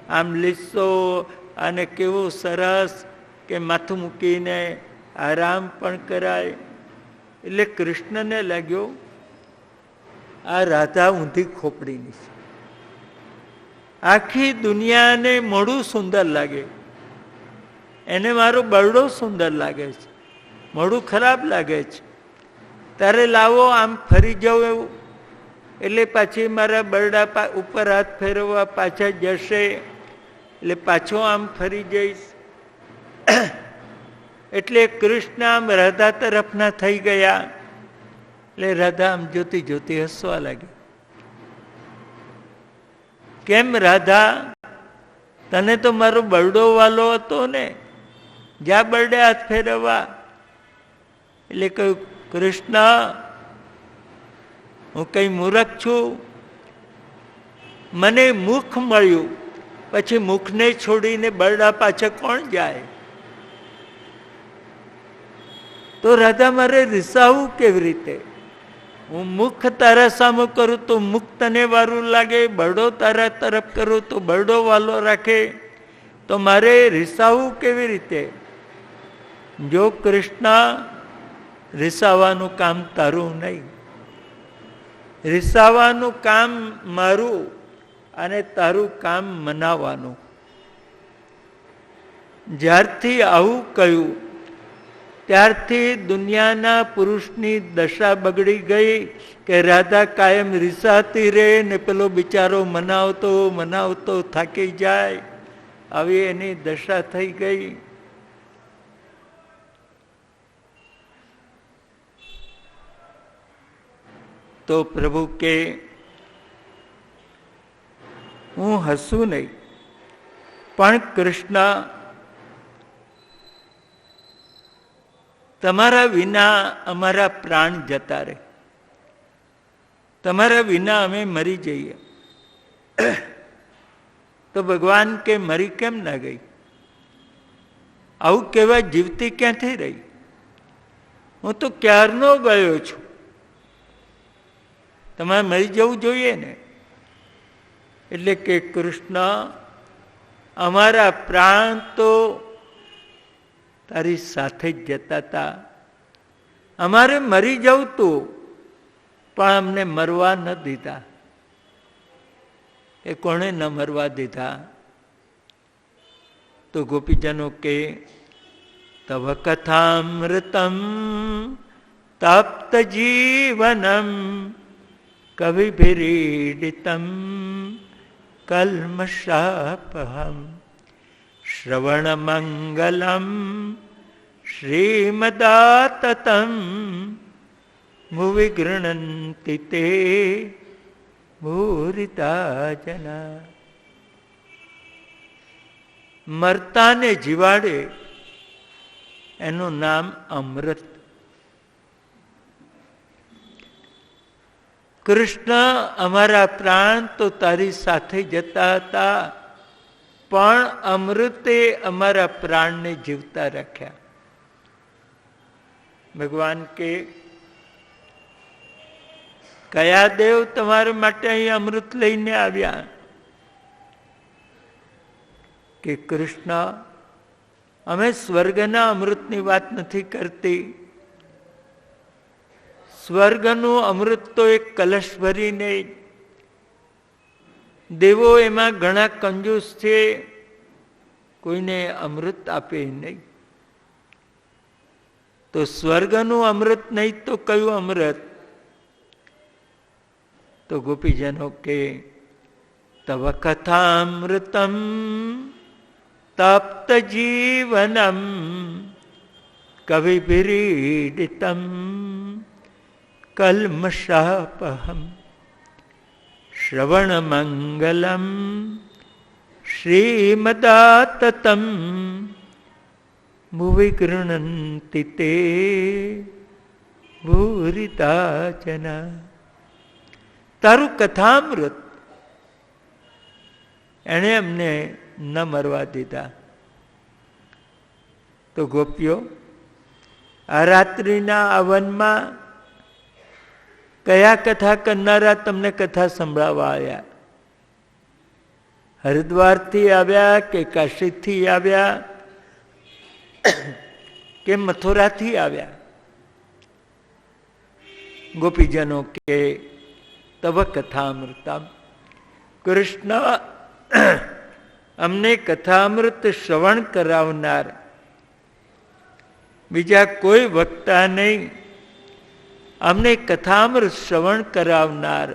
આમ લીસો અને કેવો સરસ કે માથું મૂકીને આરામ પણ કરાય. એટલે કૃષ્ણને લાગ્યો આ રાધા ઊંધી ખોપડીની છે. આખી દુનિયાને મોઢું સુંદર લાગે, એને મારો બરડો સુંદર લાગે છે, મોઢું ખરાબ લાગે છે. તારે લાવો આમ ફરી જાવ એવું. એટલે પાછી મારા બરડા ઉપર હાથ ફેરવવા પાછા જશે, એટલે પાછો આમ ફરી જઈશ. એટલે કૃષ્ણ આમ રાધા તરફના થઈ ગયા. એટલે રાધા આમ જોતી જોતી હસવા લાગી. કેમ રાધા, તને તો મારો બરડો વાલો હતો ને, જ્યાં બરડે હાથ ફેરવવા. એટલે કહ્યું, કૃષ્ણ હું કઈ મૂર્ખ છું? મને મુખ મળ્યું, પછી મુખને છોડીને બરડા પાછળ કોણ જાય? તો રાધા મારે રીસાવું કેવી રીતે? હું મુખ તારા સામું કરું તો મુખ તને વારું લાગે, બરડો તારા તરફ કરું તો બરડો વાલો રાખે, તો મારે રીસાવું કેવી રીતે? જો કૃષ્ણ, રીસાવાનું કામ તારું નહીં, રીસાવાનું કામ મારું અને તારું કામ મનાવવાનું. જ્યારથી આવું કહ્યું ત્યારથી દુનિયાના પુરુષની દશા બગડી ગઈ કે રાધા કાયમ રીસાતી રહે ને પેલો બિચારો મનાવતો મનાવતો થાકી જાય. આવી એની દશા થઈ ગઈ. તો પ્રભુ કે હું હસું નહીં, પણ કૃષ્ણ તમારા વિના અમારા પ્રાણ જતા રહે, તમારા વિના અમે મરી જઈએ. તો ભગવાન કે મરી કેમ ના ગઈ? આવું કહેવા જીવતી ક્યાંથી રહી? હું તો ક્યારનો ગયો છું. તમારે મરી જવું જોઈએ ને. એટલે કે કૃષ્ણ, અમારા પ્રાણ તો તારી સાથે જ જતા હતા. અમારે મરી જવું તું, પણ અમને મરવા ન દીધા. એ કોણે ન મરવા દીધા? તો ગોપીજનો કે તવ કથામૃતમ તપ્ત જીવનમ કવિભિરીડિતમ કલ્મષાપહમ શ્રવણમંગલમ શ્રીમદાતતમ ભુવિ ગૃણન્તિ તે ભૂરિતા જના. મરતાને જીવાડે એનું નામ અમૃત. કૃષ્ણ, અમારા પ્રાણ તો તારી સાથે જતા હતા, પણ અમૃતે અમારા પ્રાણને જીવતા રાખ્યા. ભગવાન કે કયા દેવ તમારા માટે અહીં અમૃત લઈને આવ્યા? કે કૃષ્ણ, અમે સ્વર્ગના અમૃતની વાત નથી કરતી. સ્વર્ગનું અમૃત તો એક કલશ ભરીને, દેવો એમાં ઘણા કંજૂસ છે, કોઈને અમૃત આપે નહીં. તો સ્વર્ગનું અમૃત નહીં તો કયું અમૃત? તો ગોપીજનો કે તવ કથામૃતમ તપ્ત જીવનમ કવિભિરીડિતમ કલ્મષાપહમ શ્રવણમંગલમ શ્રીમદાતતમ ભુવિ ગૃણન્તિ તે ભૂરિતા જના. તારું કથામૃત એણે અમને ન મરવા દીધા. તો ગોપીઓ, આ રાત્રિના આ વનમાં કયા કથા કરનારા તમને કથા સંભળાવવા આવ્યા? હરિદ્વારથી આવ્યા કે કાશીથી આવ્યા કે મથુરાથી આવ્યા? ગોપીજનો કે તવ કથામૃતમ. કૃષ્ણ, અમને કથામૃત શ્રવણ કરાવનાર બીજા કોઈ વક્તા નહીં, અમને કથામૃત શ્રવણ કરાવનાર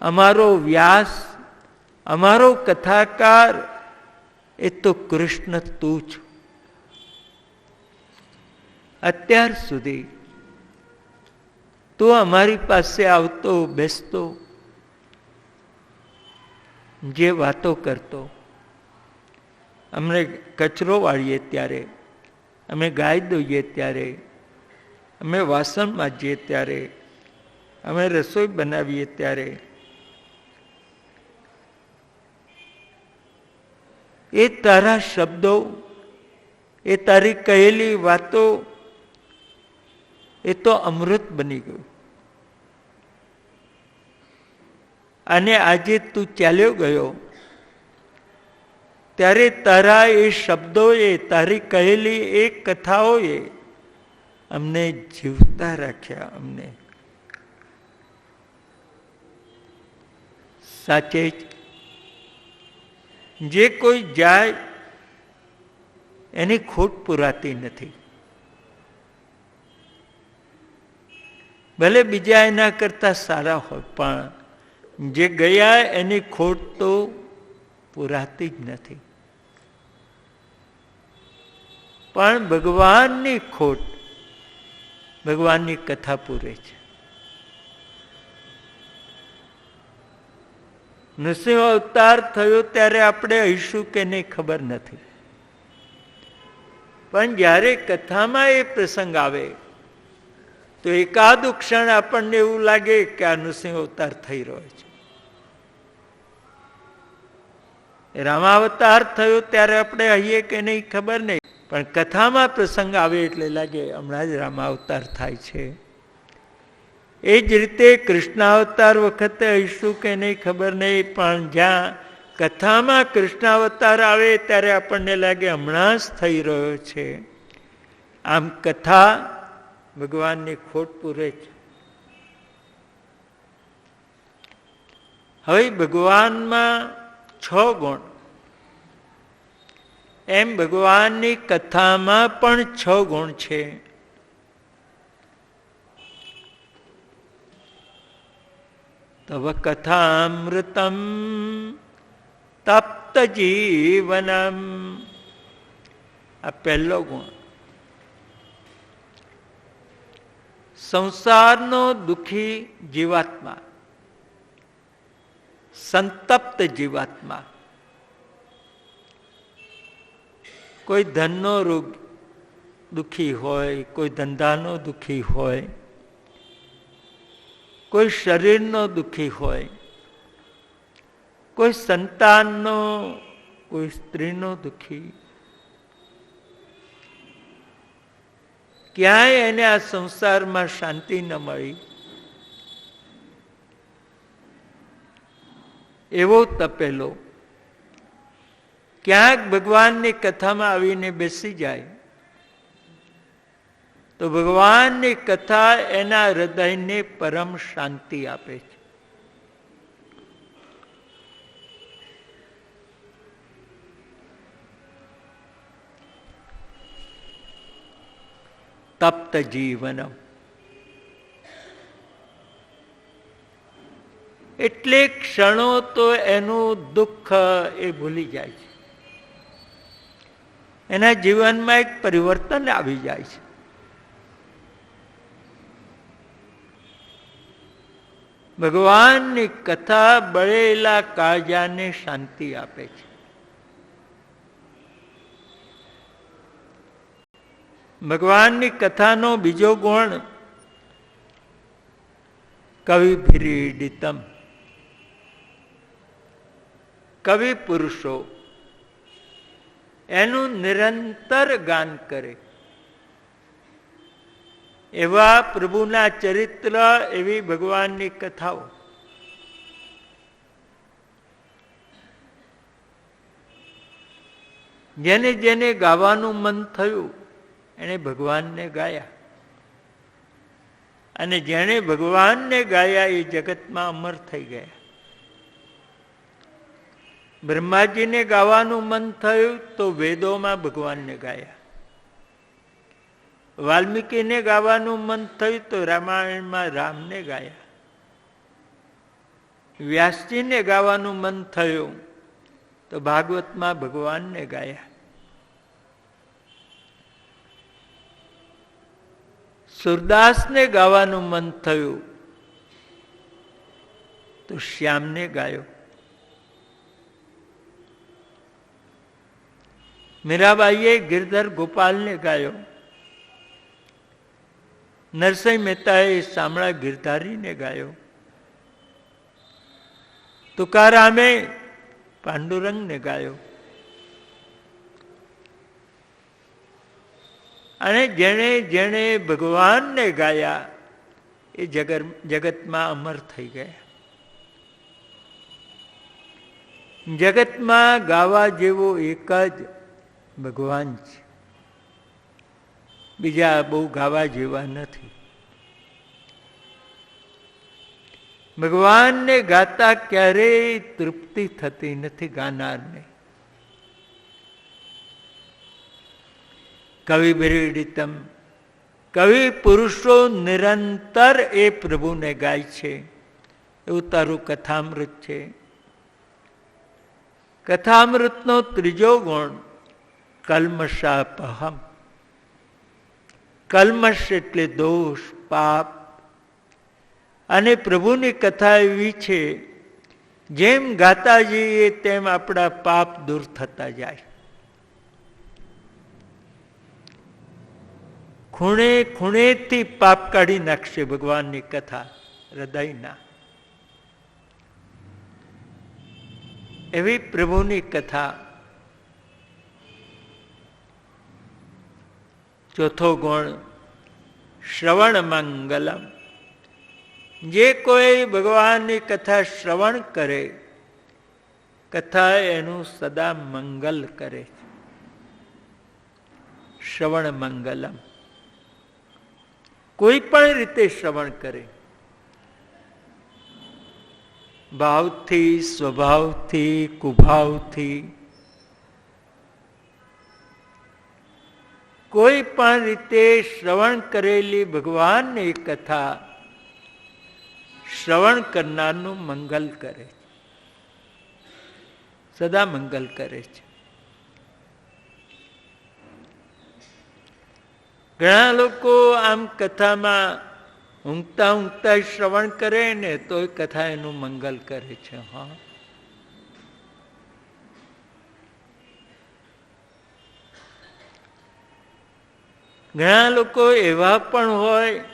અમારો વ્યાસ, અમારો કથાકાર એ તો કૃષ્ણ તું જ. અત્યાર સુધી તું અમારી પાસે આવતો, બેસતો, જે વાતો કરતો, અમને કચરો વાળીએ ત્યારે, અમે ગાય દોઈએ ત્યારે, અમે વાસણ માંજીએ ત્યારે, અમે રસોઈ બનાવીએ ત્યારે, એ તારા શબ્દો, એ તારી કહેલી વાતો, એ તો અમૃત બની ગયું. અને આજે તું ચાલ્યો ગયો ત્યારે તારા એ શબ્દોએ, તારી કહેલી એ કથાઓએ અમને જીવતા રાખ્યા. અમને સાચે જ જે કોઈ જાય એની ખોટ પુરાતી નથી. ભલે બીજા એના કરતા સારા હોય, પણ જે ગયા એની ખોટ તો પુરાતી જ નથી. પણ ભગવાનની ખોટ ભગવાનની કથા પૂરે છે. નૃસિંહ અવતાર થયો ત્યારે આપણે હઈશું કે નહીં ખબર નથી, પણ જ્યારે કથામાં એ પ્રસંગ આવે તો એકાદ ક્ષણ આપણને એવું લાગે કે આ નૃસિંહ અવતાર થઈ રહ્યો છે. રામાવતાર થયો ત્યારે આપણે હઈએ કે નહીં ખબર નહીં, પણ કથામાં પ્રસંગ આવે એટલે લાગે હમણાં જ રામાવતાર થાય છે. એ જ રીતે કૃષ્ણાવતાર વખતે હઈશું કે નહીં ખબર નહીં, પણ જ્યાં કથામાં કૃષ્ણાવતાર આવે ત્યારે આપણને લાગે હમણાં જ થઈ રહ્યો છે. આમ કથા ભગવાનની ખોટ પૂરે છે. હવે ભગવાનમાં 6 ગુણ, એમ ભગવાનની કથામાં પણ 6 ગુણ છે. તવ કથામૃતમ તપ્ત જીવનમ, આ પહેલો ગુણ. સંસારનો દુઃખી જીવાત્મા, સંતપ્ત જીવાત્મા, કોઈ ધનનો રોગ દુઃખી હોય, કોઈ ધંધાનો દુઃખી હોય, કોઈ શરીરનો દુઃખી હોય, કોઈ સંતાનનો, કોઈ સ્ત્રીનો દુઃખી, ક્યાંય એને આ સંસારમાં શાંતિ ન મળી, એવો તપેલો ક્યાંક ભગવાનની કથામાં આવીને બેસી જાય તો ભગવાનની કથા એના હૃદયને પરમ શાંતિ આપે છે. તપ્ત જીવનમ એટલે ક્ષણો તો એનું દુઃખ એ ભૂલી જાય છે, એના જીવનમાં એક પરિવર્તન આવી જાય છે. ભગવાનની કથા બળેલા કાળજાને શાંતિ આપે છે. ભગવાનની કથાનો બીજો ગુણ કવિભિરીડિતમ, કવિ પુરુષો એનું નિરંતર ગાન કરે. એવા પ્રભુના ચરિત્ર, એવી ભગવાનની કથાઓ. જેને જેને ગાવાનું મન થયું એને ભગવાનને ગાયા, અને જેણે ભગવાનને ગાયા એ જગતમાં અમર થઈ ગયા. બ્રહ્માજીને ગાવાનું મન થયું તો વેદોમાં ભગવાનને ગાયા. વાલ્મીકીને ગાવાનું મન થયું તો રામાયણમાં રામને ગાયા. વ્યાસજીને ગાવાનું મન થયું તો ભાગવતમાં ભગવાનને ગાયા. સુરદાસને ગાવાનું મન થયું તો શ્યામને ગાયો. મીરાબાઈએ ગિરધર ગોપાલને ગાયો. નરસિંહ મહેતાએ શામળા ગિરધારીને ગાયો. તુકારામે પાંડુરંગને ગાયો. અને જેણે જેણે ભગવાનને ગાયા એ જગતમાં અમર થઈ ગયા. જગતમાં ગાવા જેવો એક જ ભગવાન છે, બીજા બહુ ગાવા જેવા નથી. ભગવાનને ગાતા ક્યારેય તૃપ્તિ થતી નથી ગાનારને. કવિ બ્રીડિતમ, કવિ પુરુષો નિરંતર એ પ્રભુને ગાય છે. એવું તારું કથામૃત છે. કથામૃતનો ત્રીજો ગુણ કલ્મષાપહમ. કલ્મશ એટલે દોષ, પાપ. અને પ્રભુની કથા એવી છે, જેમ ગાતા જઈએ તેમ આપણા પાપ દૂર થતા જાય. ખૂણે ખૂણેથી પાપ કાઢી નાખશે ભગવાનની કથા હૃદયના. એવી પ્રભુની કથા. ચોથો ગુણ શ્રવણ મંગલમ. જે કોઈ ભગવાનની કથા શ્રવણ કરે, કથા એનું સદા મંગલ કરે. શ્રવણ મંગલમ. કોઈ પણ રીતે શ્રવણ કરે, ભાવથી, સ્વભાવથી, કુભાવથી, કોઈ પણ રીતે શ્રવણ કરેલી ભગવાનની કથા શ્રવણ કરનારનું મંગલ કરે છે, સદા મંગલ કરે છે. ઘણા લોકો આમ કથામાં ઊંઘતા ઊંઘતા શ્રવણ કરે ને તો એ કથા એનું મંગલ કરે છે. હા, ઘણા લોકો એવા પણ હોય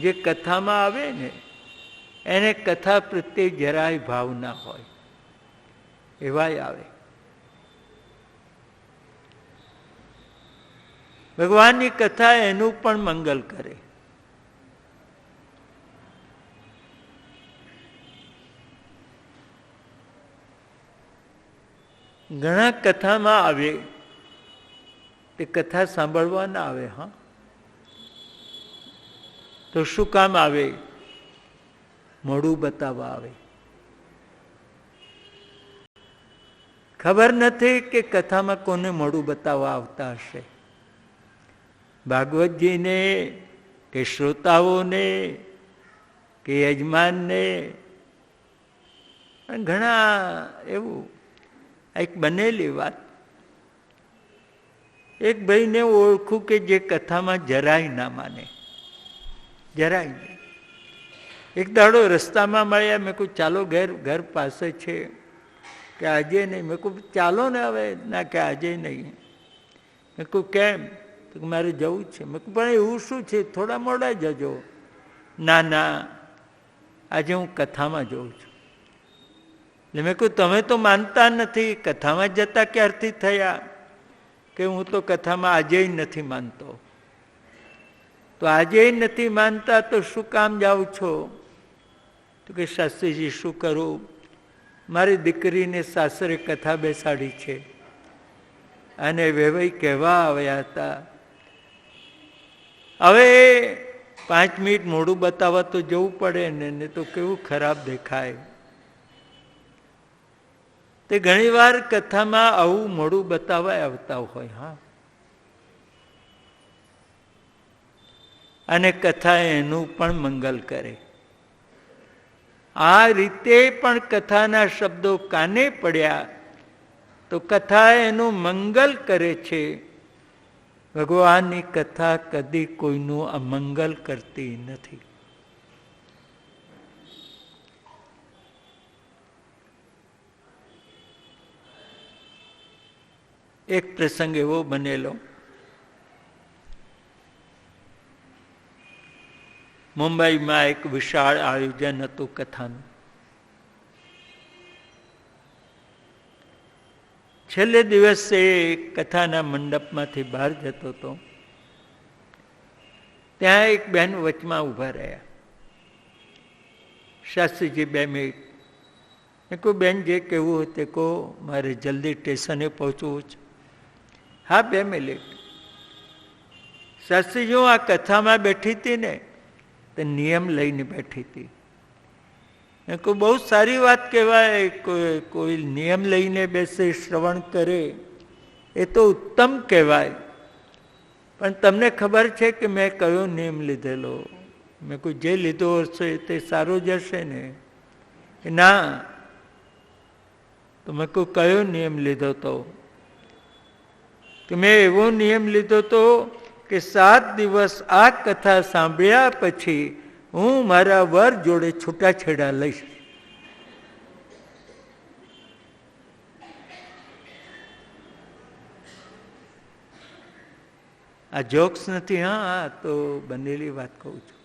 જે કથામાં આવે ને એને કથા પ્રત્યે જરાય ભાવ ના હોય, એવાય આવે. ભગવાનની કથા એનું પણ મંગલ કરે. ઘણા કથામાં આવે તે કથા સાંભળવા ના આવે. હા, તો શું કામ આવે? મોડું બતાવવા આવે. ખબર નથી કે કથામાં કોને મોડું બતાવવા આવતા હશે. ભાગવતજીને કે શ્રોતાઓને કે યજમાનને. ઘણા એવું એક બનેલી વાત. એક ભાઈને ઓળખું કે જે કથામાં જરાય ના માને, જરાય નહીં. એક દાડો રસ્તામાં મળ્યા. મેં કહું ચાલો ઘર પાસે છે કે આજે નહીં. મેં કહું ચાલો ને હવે. ના કે આજે નહીં. મેં કહું કેમ? તો મારે જવું છે. મેં કહું પણ એવું શું છે? થોડા મોડા જજો. ના ના, આજે હું કથામાં જઉં છું. એટલે મેં કહું તમે તો માનતા નથી, કથામાં જતા ક્યારથી થયા? કે હું તો કથામાં આજે નથી માનતો. તો આજે નથી માનતા તો શું કામ જાઓ છો? તો કે શાસ્ત્રીજી શું કરું, મારી દીકરીને સાસરે કથા બેસાડી છે અને વેવાઈ કહેવા આવ્યા હતા. હવે 5 મિનિટ મોડું બતાવવા તો જવું પડે ને, તો કેવું ખરાબ દેખાય. તે ઘણી વાર કથામાં આવું મોડું બતાવવા આવતા હોય. હા, અને કથા એનું પણ મંગલ કરે. આ રીતે પણ કથાના શબ્દો કાને પડ્યા તો કથા એનું મંગલ કરે છે. ભગવાનની કથા કદી કોઈનું અમંગલ કરતી નથી. એક પ્રસંગ એવો બનેલો, મુંબઈમાં એક વિશાળ આયોજન હતું કથાનું. છેલ્લે દિવસે કથાના મંડપમાંથી બહાર જતો હતો, ત્યાં એક બેન વચમાં ઊભા રહ્યા. શાસ્ત્રીજી 2 મિનિટ. મેં કહું, બેન જે કહેવું હોય તે કહો, મારે જલ્દી સ્ટેશને પહોંચવું છે. હા, 2 મિનિટ. શાસ્ત્રીજી, હું આ કથામાં બેઠી હતી ને, તે નિયમ લઈને બેઠી હતી. મેં કહું, બહુ સારી વાત કહેવાય. કોઈ નિયમ લઈને બેસે, શ્રવણ કરે, એ તો ઉત્તમ કહેવાય. પણ તમને ખબર છે કે મેં કયો નિયમ લીધેલો? મેં કોઈ જે લીધો હશે તે સારો જ હશે ને? ના. તો મેં કોઈ કયો નિયમ લીધો તો? કે મેં એવો નિયમ લીધો તો કે 7 દિવસ આ કથા સાંભળ્યા પછી હું મારા વર જોડે છૂટાછેડા લઈશ. આ જોક્સ નથી, હા, તો બનેલી વાત કહું છું.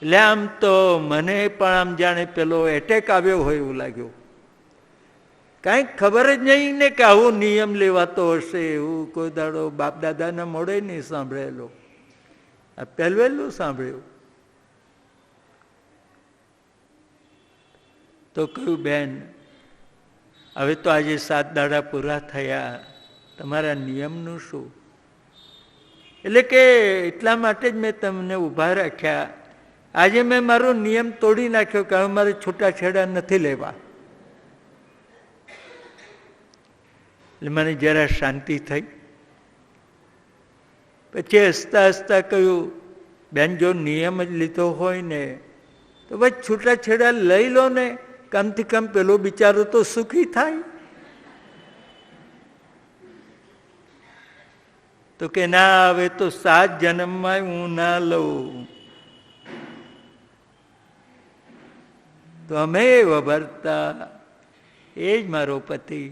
એટલે આમ તો મને પણ આમ જાણે પેલો એટેક આવ્યો હોય એવું લાગ્યું. કાંઈ ખબર જ નહીં ને કે આવો નિયમ લેવાતો હશે. એવું કોઈ દાડો બાપ દાદાના મોડે નહીં સાંભળેલો, આ પહેલવેલું સાંભળ્યું. તો કહ્યું, બેન, હવે તો આજે 7 દાડા પૂરા થયા, તમારા નિયમનું શું? એટલે કે એટલા માટે જ મેં તમને ઊભા રાખ્યા. આજે મેં મારો નિયમ તોડી નાખ્યો કે હવે મારે છૂટાછેડા નથી લેવા. એટલે મને જરા શાંતિ થઈ. પછી હસતા હસતા કહ્યું, બેન, જો નિયમ જ લીધો હોય ને તો બસ છૂટાછેડા લઈ લો ને, કમથી કમ પેલો બિચારો તો સુખી થાય. તો કે ના, હવે તો 7 જન્મમાં હું ના લઉં. તો અમે વભરતા, એ જ મારો પતિ.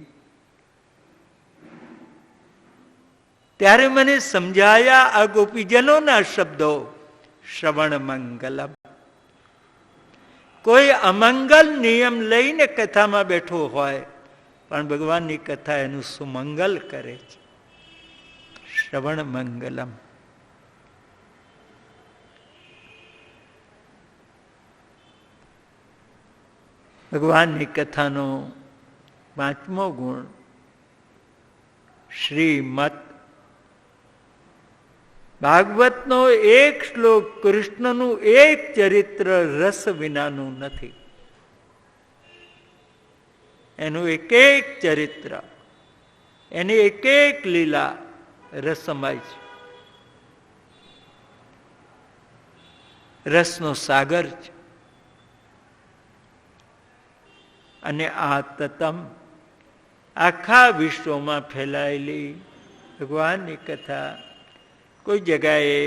ત્યારે મને સમજાયા આ ગોપીજનોના શબ્દો, શ્રવણ મંગલમ. કોઈ અમંગલ નિયમ લઈને કથામાં બેઠો હોય, પણ ભગવાનની કથા એનું સુમંગલ કરે છે. શ્રવણ મંગલમ. ભગવાનની કથાનો 5મો ગુણ શ્રીમત. ભાગવતનો એક શ્લોક, કૃષ્ણનું એક ચરિત્ર રસ વિનાનું નથી. એનું એક એક ચરિત્ર, એની એક એક લીલા રસમય છે. રસનો સાગર છે. અને આ તતમ આખા વિશ્વમાં ફેલાયેલી ભગવાનની કથા, કોઈ જગાએ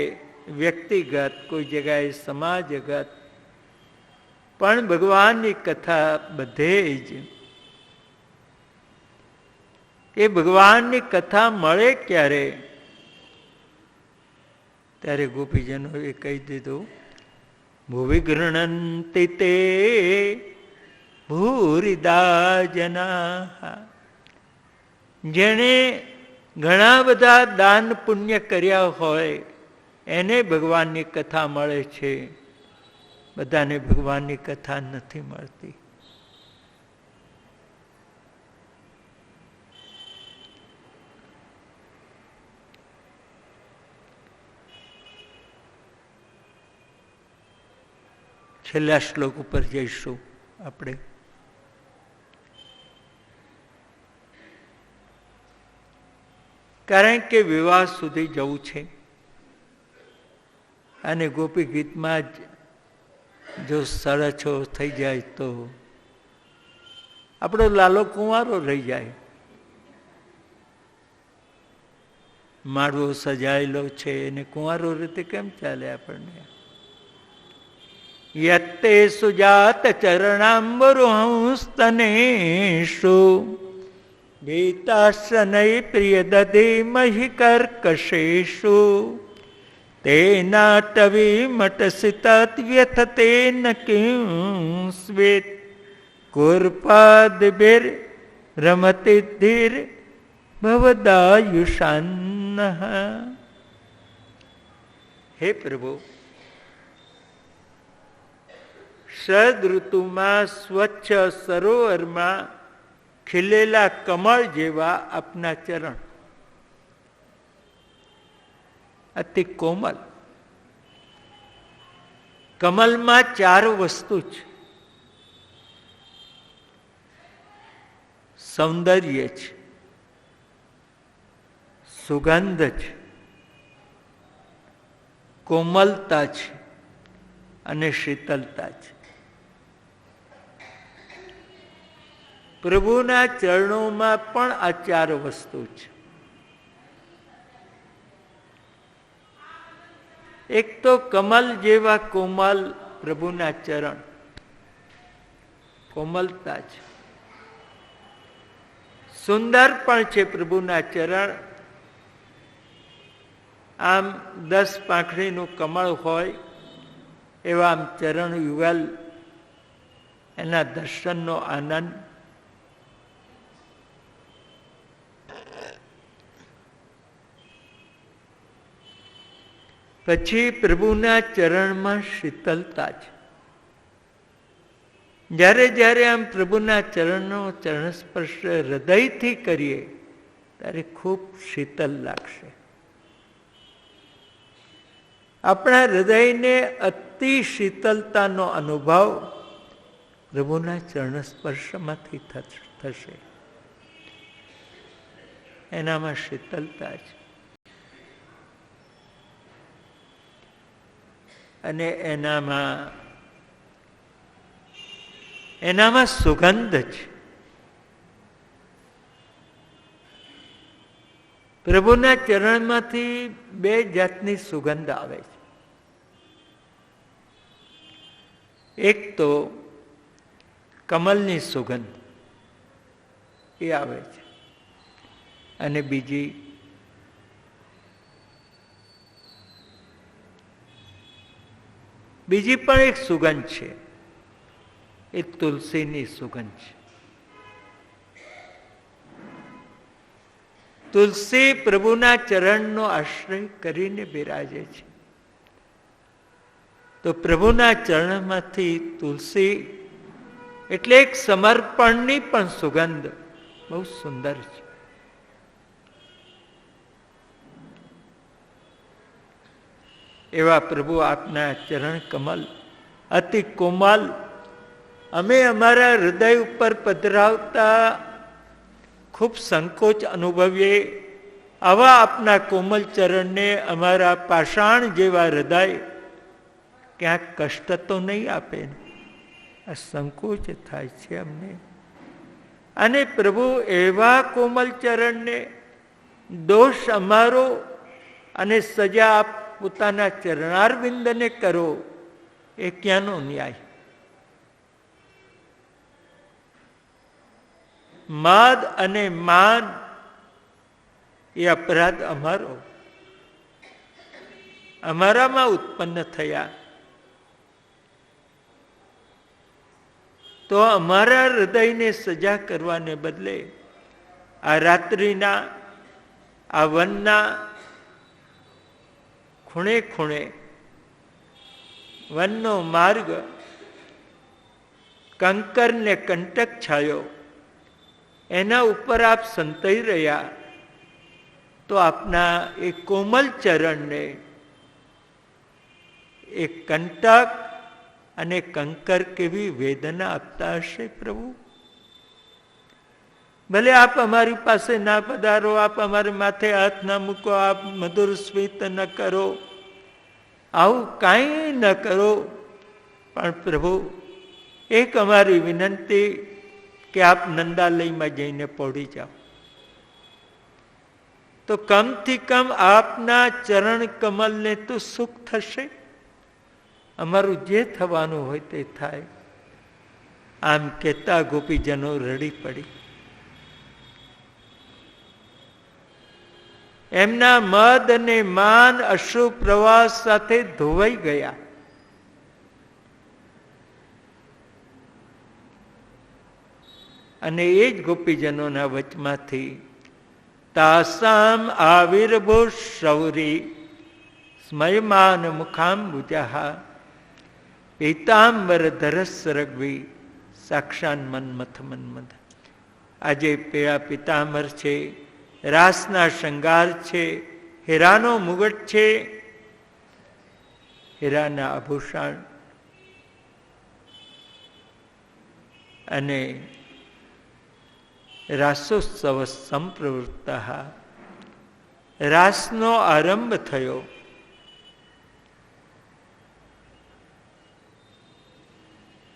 વ્યક્તિગત, કોઈ જગાએ સમાજગત, પણ ભગવાનની કથા બધે જ. એ ભગવાનની કથા મળે ક્યારે? ત્યારે ગોપીજનોએ કહી દીધું, ભુવિ ગૃહણંતિ તે ભૂરિદા જના. જેણે ઘણા બધા દાન પુણ્ય કર્યા હોય એને ભગવાનની કથા મળે છે. બધાને ભગવાનની કથા નથી મળતી. છેલ્લા શ્લોક ઉપર જઈશું આપણે. કારણ કે વિવાહ સુધી જવું છે અને ગોપી ગીતમાં જ જો 6:30 થઈ જાય તો આપણો લાલો કુંવારો રહી જાય. માળવો સજાયેલો છે એને કુંવારો રીતે કેમ ચાલે આપણને? યત્તે સુજાત ચરણાંબરુહંસ્તનેષુ ગીતાશનૈ પ્રિય દધી મહી કર્કશેષુ તેનાટવી મટસિતવ્યથતે ન કિં સ્વેત કુર્પાદભિર રમતિધિર ભવદાયુષાન્ન. હે પ્રભુ, શરદ ઋતુમાં સ્વચ્છ સરોવરમાં ખીલેલા કમળ જેવા આપના ચરણ, અતિ કોમલ. કમલમાં 4 વસ્તુ છે. સૌંદર્ય છે, સુગંધ છે, કોમલતા છે અને શીતલતા છે. પ્રભુના ચરણોમાં પણ આ 4 વસ્તુ છે. એક તો કમલ જેવા કોમલ પ્રભુના ચરણ, કોમલતા છે. સુંદર પણ છે પ્રભુના ચરણ. આમ 10 પાંખડીનું કમળ હોય એવા આમ ચરણ યુગલ, એના દર્શનનો આનંદ. પછી પ્રભુના ચરણમાં શીતલતા છે. જ્યારે જ્યારે આમ પ્રભુના ચરણનો ચરણ સ્પર્શ હૃદયથી કરીએ ત્યારે ખૂબ શીતલ લાગશે. આપણા હૃદયને અતિ શીતલતાનો અનુભવ પ્રભુના ચરણ સ્પર્શમાંથી થશે. એનામાં શીતલતા છે અને એનામાં સુગંધ છે. પ્રભુના ચરણમાંથી 2 જાતની સુગંધ આવે છે. એક તો કમલની સુગંધ એ આવે છે અને બીજી પણ એક સુગંધ છે, એ તુલસીની સુગંધ છે. તુલસી પ્રભુના ચરણનો આશ્રય કરીને બિરાજે છે. તો પ્રભુના ચરણમાંથી તુલસી એટલે એક સમર્પણની પણ સુગંધ બહુ સુંદર છે. એવા પ્રભુ આપના ચરણ કમલ અતિ કોમલ. અમે અમારા હૃદય ઉપર પધરાવતા ખૂબ સંકોચ અનુભવીએ. આવા આપના કોમલ ચરણને અમારા પાષાણ જેવા હૃદય ક્યાંક કષ્ટ તો નહીં આપે. આ સંકોચ થાય છે અમને. અને પ્રભુ એવા કોમલ ચરણને દોષ અમારો અને સજા આપ પોતાના ચરણારવિંદને કરો, એ ક્યાંનો ન્યાય? માદ અને માન એ અપરાધ અમારામાં ઉત્પન્ન થયા. તો અમારા હૃદયને સજા કરવાને બદલે આ રાત્રિના આ વનના ખૂણે ખૂણે વનનો માર્ગ કંકર ને કંટક છાયો, એના ઉપર આપ સંતાઈ રહ્યા. તો આપના એ કોમલ ચરણને એ કંટક અને કંકર કેવી વેદના આપતા હશે પ્રભુ. ભલે આપ અમારી પાસે ના પધારો, આપ અમારે માથે હાથ ના મૂકો, આપ મધુર સ્મિત ન કરો, આવું કાંઈ ન કરો, પણ પ્રભુ એક અમારી વિનંતી કે આપ નંદાલયમાં જઈને પહોંચી જાઓ, તો કમથી કમ આપના ચરણ કમલને તો સુખ થશે, અમારું જે થવાનું હોય તે થાય. આમ કહેતા ગોપીજનો રડી પડી. એમના મદ અને માન અશ્રુ પ્રવાસ સાથે ધોવાઈ ગયા. અને એ જ ગોપીજનોના વચમાંથી તાસામ આવિર્ભો શૌરી સ્મયમાન મુખાંબુજા પીતાંબર ધરસરગ્વી સાક્ષાન મન્મથ મન્મથ. આજે પીળા પિતાંબર છે, રાસના શૃંગાર છે, હીરાનો મુગટ છે, હીરાના આભૂષણ અને રાસોત્સવ સંપ્રવૃત્ત. રાસનો આરંભ થયો.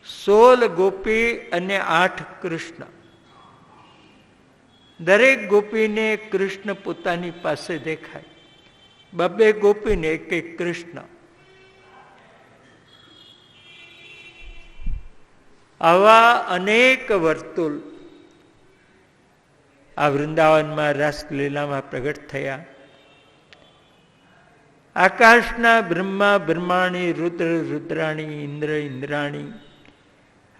સોળ ગોપી અને 8 કૃષ્ણ. દરેક ગોપીને કૃષ્ણ પોતાની પાસે દેખાય. 2 ગોપીને 1 કૃષ્ણ. આવા અનેક વર્તુળ આ વૃંદાવનમાં રાસલીલામાં પ્રગટ થયા. આકાશના બ્રહ્મા બ્રહ્માણી, રુદ્ર રુદ્રાણી, ઇન્દ્ર ઇન્દ્રાણી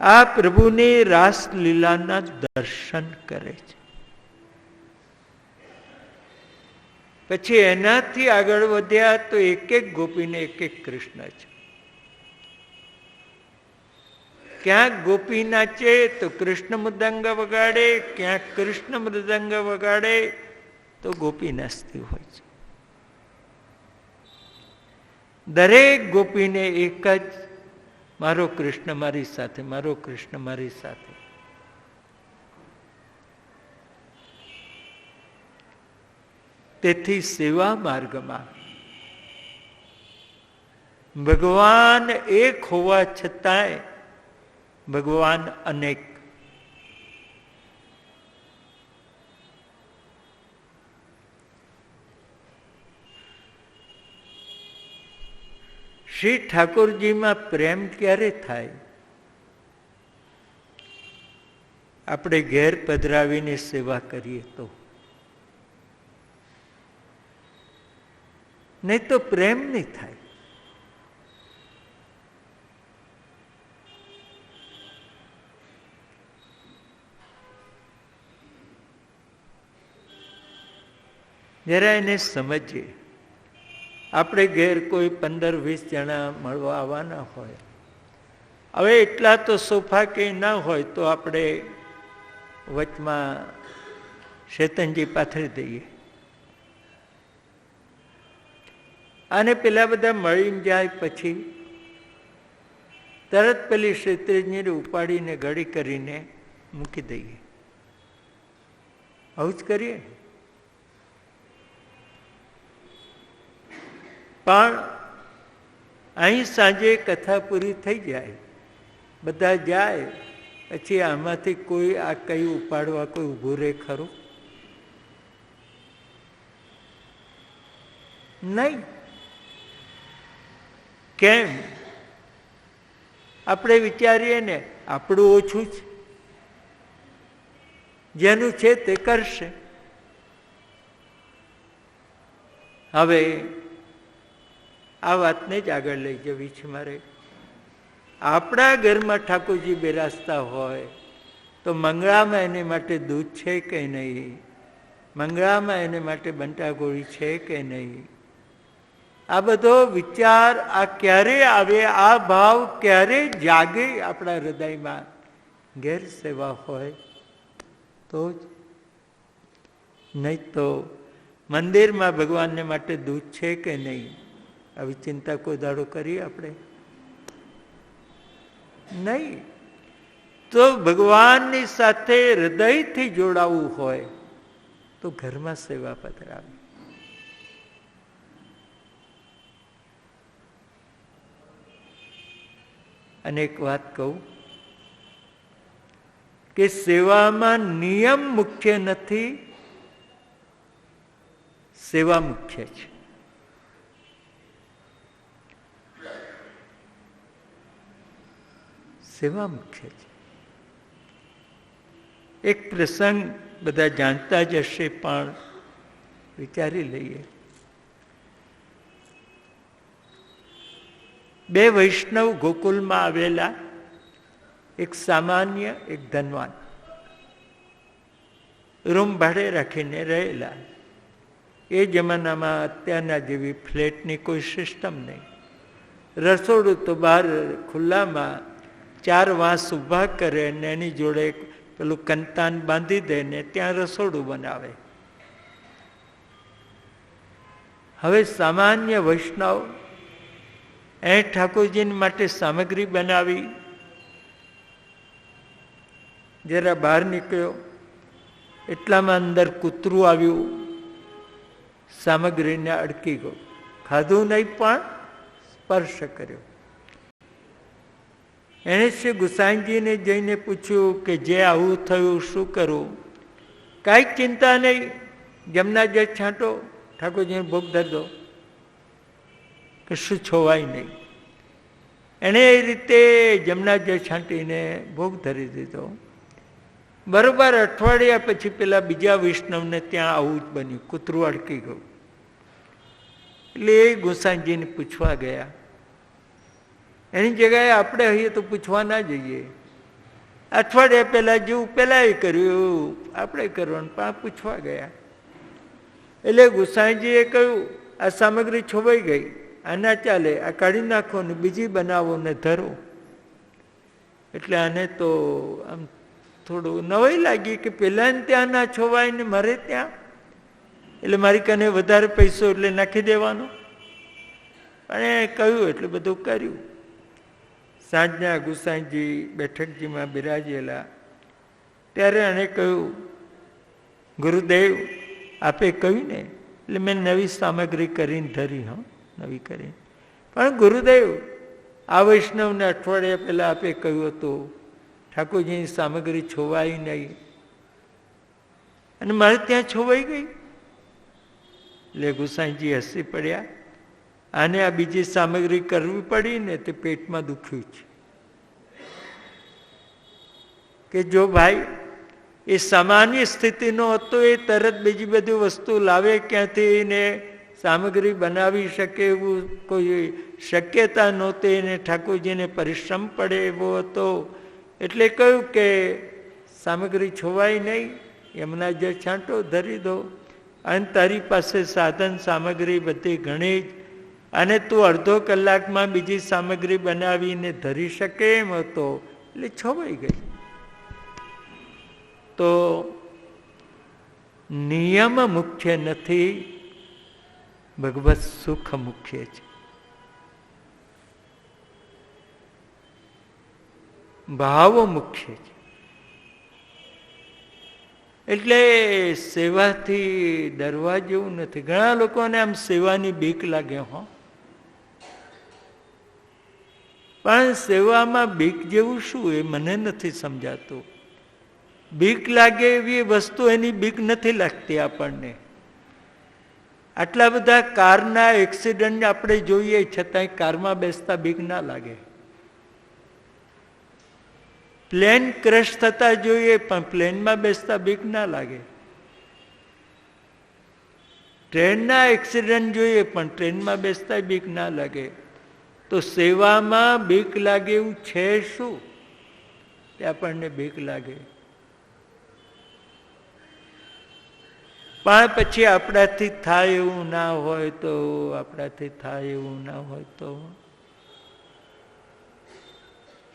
આ પ્રભુની રાસલીલાના દર્શન કરે છે. પછી એનાથી આગળ વધ્યા તો 1 ગોપીને 1 કૃષ્ણ છે. ક્યાંક ગોપી નાચે તો કૃષ્ણ મૃદંગ વગાડે, ક્યાંક કૃષ્ણ મૃદંગ વગાડે તો ગોપી નાચતી હોય છે. દરેક ગોપીને એક જ, મારો કૃષ્ણ મારી સાથે, મારો કૃષ્ણ મારી સાથે. તેથી સેવા માર્ગમાં ભગવાન એક હોવા છતાંય ભગવાન અનેક. શ્રી ઠાકોરજીમાં પ્રેમ ક્યારે થાય? આપણે ઘેર પધરાવીને સેવા કરીએ તો, નહીં તો પ્રેમ નહીં થાય. જરા એને સમજીએ. આપણે ઘેર કોઈ 15-20 જણા મળવા આવવાના હોય, હવે એટલા તો સોફા કે ના હોય તો આપણે વચમાં શેતનજી પાથરી દઈએ અને પેલા બધા મળી જાય. પછી તરત પેલી શેતનજીને ઉપાડીને ગળી કરીને મૂકી દઈએ. આવું જ કરીએ. પણ અહીં સાંજે કથા પૂરી થઈ જાય, બધા જાય, પછી આમાંથી કોઈ આ કઈ ઉપાડવા કોઈ ઊભું રહે ખરું? નહીં. કેમ? આપણે વિચારીએ ને આપણું ઓછું છે, જેનું છે તે કરશે. હવે આ વાતને જ આગળ લઈ જવી છે મારે. આપણા ઘરમાં ઠાકોરજી બિરાજતા હોય તો મંગળામાં એને માટે દૂધ છે કે નહીં? મંગળામાં એને માટે બંટાગોળી છે કે નહીં? આ બધો વિચાર આ ક્યારે આવે? આ ભાવ ક્યારે જાગે આપણા હૃદયમાં? ઘેર સેવા હોય તો જ. નહીં તો મંદિરમાં ભગવાનને માટે દૂધ છે કે નહીં, આવી ચિંતા કોઈ દાડો કરીએ આપણે? નહીં. તો ભગવાનની સાથે હૃદયથી જોડાવું હોય તો ઘરમાં સેવા પધરાવે. અને એક વાત કહું કે સેવામાં નિયમ મુખ્ય નથી, સેવા મુખ્ય છે. સેવા મુખ્ય છે. એક પ્રસંગ બધા જાણતા જ હશે, પણ વિચારી લઈએ. બે વૈષ્ણવ ગોકુલમાં આવેલા, એક સામાન્ય, એક ધનવાન, રૂમ ભાડે રાખીને રહેલા. એ જમાનામાં અત્યારના જેવી ફ્લેટની કોઈ સિસ્ટમ નહીં. રસોડું તો બહાર ખુલ્લામાં 4 વાંસ ઊભા કરે ને એની જોડે પેલું કંતાન બાંધી દે ને ત્યાં રસોડું બનાવે. હવે સામાન્ય વૈષ્ણવ ઠાકોરજી માટે સામગ્રી બનાવી, જરા બહાર નીકળ્યો એટલામાં અંદર કૂતરું આવ્યું, સામગ્રીને અડકી ગયું. ખાધું નહીં પણ સ્પર્શ કર્યો. એણે શ્રી ગુસાઈજીને જઈને પૂછ્યું કે જે આવું થયું શું કરું? કાંઈ ચિંતા નહીં, જમના જે છાંટો, ઠાકોરજીને ભોગ ધરી દો, કશું છોવાય નહીં. એણે એ રીતે જમના જે છાંટીને ભોગ ધરી દીધો. બરોબર અઠવાડિયા પછી પેલા બીજા વૈષ્ણવને ત્યાં આવું જ બન્યું, કૂતરું અડકી ગયું. એટલે એ ગુસાઈજીને પૂછવા ગયા. એની જગ્યાએ આપણે હઈએ તો પૂછવા ના જઈએ. અઠવાડિયા પહેલા જેવું પેલા એ કર્યું આપણે કરવાનું, પણ પૂછવા ગયા. એટલે ગુસાઈજીએ કહ્યું આ સામગ્રી છોવાઈ ગઈ, આ ના ચાલે, આ કાઢી નાખો ને બીજી બનાવો ને ધરો. એટલે આને તો આમ થોડું નવાઈ લાગી કે પેલા ત્યાં ના છોવાય ને મારે ત્યાં, એટલે મારી કને વધારે પૈસો એટલે નાખી દેવાનો. પણ એ કહ્યું એટલે બધું કર્યું. સાંજના ગુસાઈજી બેઠકજીમાં બિરાજેલા, ત્યારે એણે કહ્યું ગુરુદેવ આપે કહ્યું ને, એટલે મેં નવી સામગ્રી કરીને ધરી. હા, નવી કરીને. પણ ગુરુદેવ આ વૈષ્ણવને અઠવાડિયા પહેલા આપે કહ્યું હતું ઠાકોરજીની સામગ્રી છોવાઈ નહીં, અને મારે ત્યાં છોવાઈ ગઈ. એટલે ગુસાઈજી હસી પડ્યા. આને આ બીજી સામગ્રી કરવી પડી ને તે પેટમાં દુખ્યું છે. કે જો ભાઈ એ સામાન્ય સ્થિતિનો હતો, એ તરત બીજી બધી વસ્તુ લાવે ક્યાંથી ને સામગ્રી બનાવી શકે એવું કોઈ શક્યતા નહોતી, એને ઠાકોરજીને પરિશ્રમ પડે એવો હતો. એટલે કહ્યું કે સામગ્રી છોવાય નહીં, એમના જે છાંટો ધરી દો, અને તારી પાસે સાધન સામગ્રી બધી ઘણી જ, અને તું અડધો કલાકમાં બીજી સામગ્રી બનાવીને ધરી શકે એમ હતો. એટલે છોવાઈ ગઈ. તો નિયમ મુખ્ય નથી, ભગવત સુખ મુખ્ય છે. ભાવો મુખ્ય છે. એટલે સેવાથી ડરવા જેવું નથી. ઘણા લોકોને આમ સેવાની બીક લાગે. હો, પણ સેવામાં બીક જેવું શું એ મને નથી સમજાતું. બીક લાગે એવી વસ્તુ એની બીક નથી લાગતી આપણને. આટલા બધા કારના એક્સિડન્ટ આપણે જોઈએ, છતાંય કારમાં બેસતા બીક ના લાગે. પ્લેન ક્રેશ થતા જોઈએ, પણ પ્લેનમાં બેસતા બીક ના લાગે. ટ્રેનના એક્સિડન્ટ જોઈએ, પણ ટ્રેનમાં બેસતા બીક ના લાગે. તો સેવામાં બીક લાગે એવું છે શું તે આપણને બીક લાગે? પણ પછી આપણાથી થાય એવું ના હોય તો, આપણાથી થાય એવું ના હોય તો,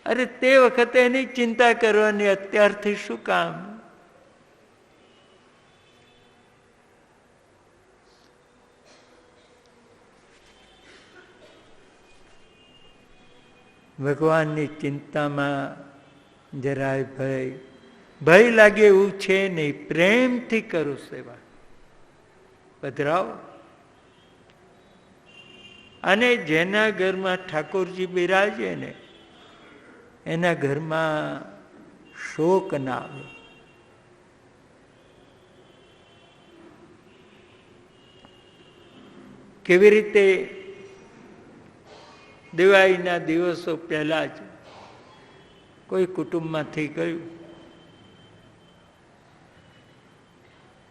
અરે તે વખતે એની ચિંતા કરવાની, અત્યારથી શું કામ? ભગવાનની ચિંતામાં જરાય ભય લાગે એવું છે નહીં. પ્રેમથી કરો સેવા, પધરાવો. અને જેના ઘરમાં ઠાકોરજી બિરાજે ને એના ઘરમાં શોક ના આવે. કેવી રીતે દિવાળીના દિવસો પહેલા જ કોઈ કુટુંબમાંથી ગયું.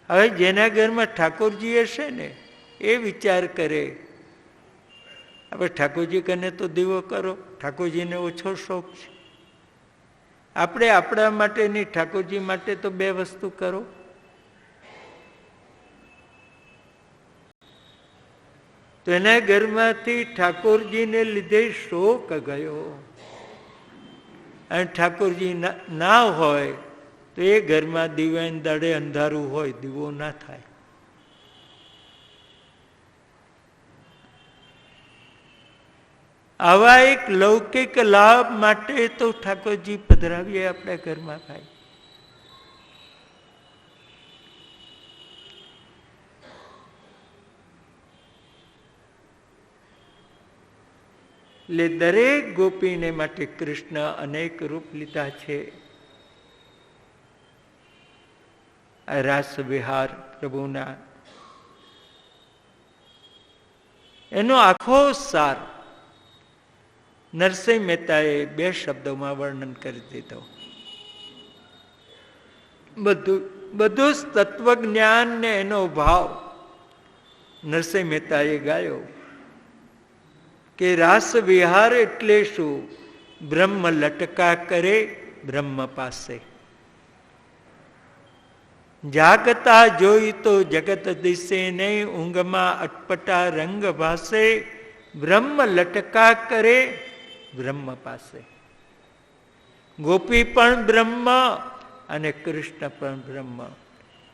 હવે જેના ઘરમાં ઠાકોરજી હશે ને એ વિચાર કરે, હવે ઠાકોરજી કને તો દીવો કરો, ઠાકોરજીને ઓછો શોખ છે. આપણે આપણા માટેની ઠાકોરજી માટે તો બે વસ્તુ કરો. તો એના ઘરમાંથી ઠાકોરજીને લીધે શોક ગયો. અને ઠાકોરજી ના હોય તો એ ઘરમાં દિવાન દાડે અંધારું હોય, દીવો ના થાય. આવા એક લૌકિક લાભ માટે તો ઠાકોરજી પધરાવીએ આપણા ઘરમાં ભાઈ. એટલે દરેક ગોપીને માટે કૃષ્ણ અનેક રૂપ લીધા છે. રાસ વિહાર પ્રભુના એનો આખો સાર નરસિંહ મહેતાએ 2 શબ્દોમાં વર્ણન કરી દીધો. બધું તત્વજ્ઞાન ને એનો ભાવ નરસિંહ મહેતાએ ગાયો કે રાસ વિહાર એટલે શું? બ્રહ્મ લટકા કરે બ્રહ્મ પાસે. જાગતા જોઈ તો જગત દિશે નહીં, ઊંઘમાં અટપટા રંગ ભાસે. બ્રહ્મ લટકા કરે બ્રહ્મ પાસે. ગોપી પણ બ્રહ્મ અને કૃષ્ણ પણ બ્રહ્મ,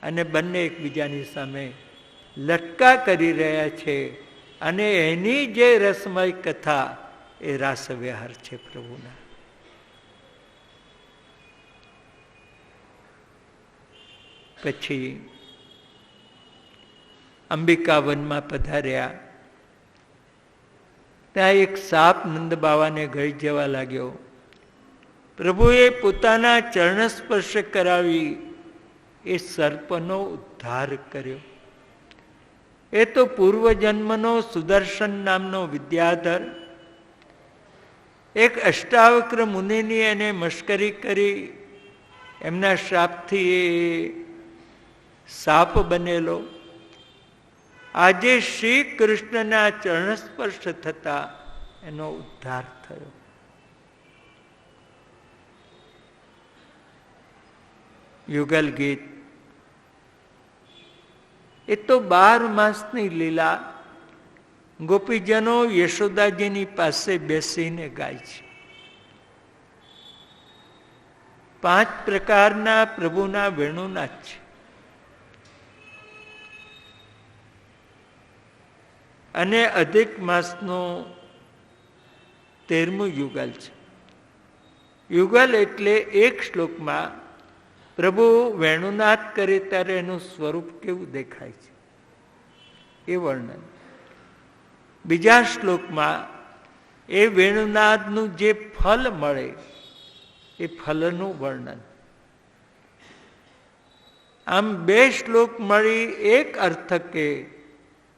અને બંને એકબીજાની સામે લટકા કરી રહ્યા છે. અને એની જે રસમય કથા એ રાસ વિહાર છે પ્રભુના. પછી અંબિકા વનમાં પધાર્યા. ત્યાં એક સાપ નંદ બાવાને ગળી જવા લાગ્યો. પ્રભુએ પોતાના ચરણ સ્પર્શ કરાવી એ સર્પનો ઉદ્ધાર કર્યો. એ તો પૂર્વજન્મનો સુદર્શન નામનો વિદ્યાધર એક અષ્ટાવક્ર મુનિની એને મશ્કરી કરી, એમના શ્રાપથી એ સાપ બનેલો. આજે શ્રી કૃષ્ણના ચરણ સ્પર્શ થતા એનો ઉદ્ધાર થયો. યુગલ ગીત એ તો 12 માસની લીલા ગોપીજનો યશોદાજીની પાસે બેસીને ગાય છે. 5 પ્રકારના પ્રભુના વેણુના છે. અને અધિક માસનો 13મું યુગલ છે. યુગલ એટલે એક શ્લોકમાં પ્રભુ વેણુનાદ કરે ત્યારે એનું સ્વરૂપ કેવું દેખાય છે એ વર્ણન. બીજા શ્લોકમાં એ વેણુનાદનું જે ફલ મળે એ ફલનું વર્ણન. આમ 2 શ્લોક મળી એક અર્થ કે,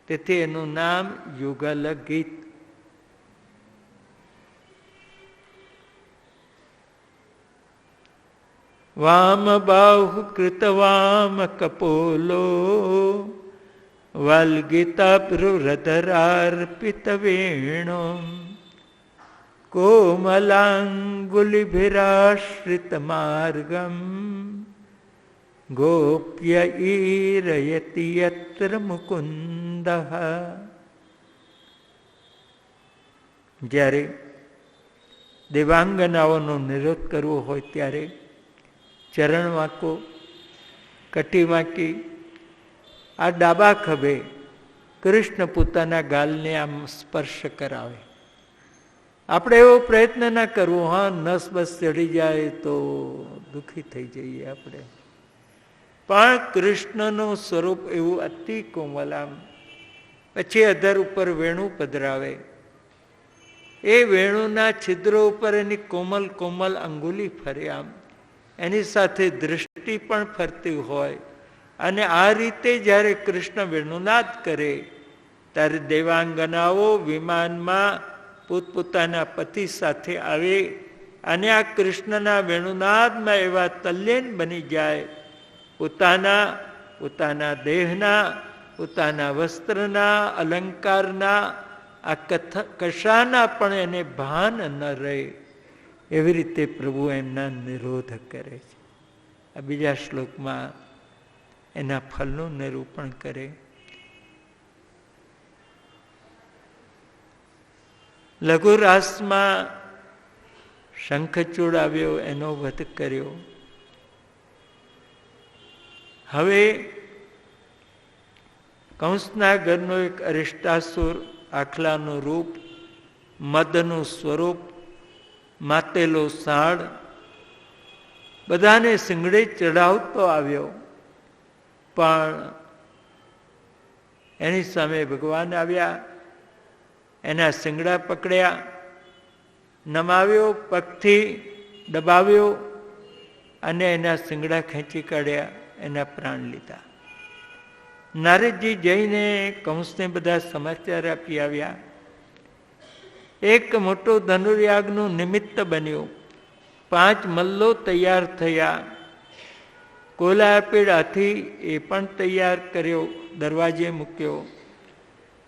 તેથી એનું નામ યુગલ ગીત. વામ બાહુ કૃતવામ કપોલો વાલ્ગીતા પ્રહૃદરાર્પિત વેણો કોમલાંગુલિભિરાશ્રિત માર્ગમ ગોપ્ય ઈરયતિ યત્ર મુકુંદ. જ્યારે દેવાંગનાઓનો નિરોધ કરવો હોય ત્યારે ચરણ વાંકો, કટી વાંકી, આ ડાબા ખભે કૃષ્ણ પોતાના ગાલને આમ સ્પર્શ કરાવે. આપણે એવો પ્રયત્ન ના કરવો, હા નસ બસ ચડી જાય તો દુઃખી થઈ જઈએ આપણે. પણ કૃષ્ણનું સ્વરૂપ એવું અતિ કોમલ. આમ પછી અધર ઉપર વેણું પધરાવે એ વેણુના છિદ્રો ઉપર એની કોમલ કોમલ અંગુલી ફરે, આમ એની સાથે દૃષ્ટિ પણ ફરતી હોય. અને આ રીતે જ્યારે કૃષ્ણ વેણુનાદ કરે ત્યારે દેવાંગનાઓ વિમાનમાં પોતપોતાના પતિ સાથે આવે અને આ કૃષ્ણના વેણુનાદમાં એવા તલ્લીન બની જાય, પોતાના દેહના, પોતાના વસ્ત્રના, અલંકારના, આ કશાના પણ એને ભાન ન રહે. એવી રીતે પ્રભુ એમના નિરોધ કરે છે. આ બીજા શ્લોકમાં એના ફલનું નિરૂપણ કરે. લઘુરાસમાં શંખચૂડ આવ્યો, એનો વધ કર્યો. હવે કંસના ઘરનો એક અરિષ્ટાસુર, આખલાનું રૂપ, મદનું સ્વરૂપ, માતેલો સાળ, બધાને શિંગડે ચડાવતો આવ્યો. પણ એની સામે ભગવાન આવ્યા, એના શિંગડા પકડ્યા, નમાવ્યો, પગથી દબાવ્યો અને એના શિંગડા ખેંચી કાઢ્યા, એના પ્રાણ લીધા. નારદજી જઈને કંસને બધા સમાચાર આપી આવ્યા. એક મોટો ધનુર્યાગનું નિમિત્ત બન્યું. 5 મલ્લો તૈયાર થયા. કોલાપીડ હાથી એ પણ તૈયાર કર્યો, દરવાજે મૂક્યો.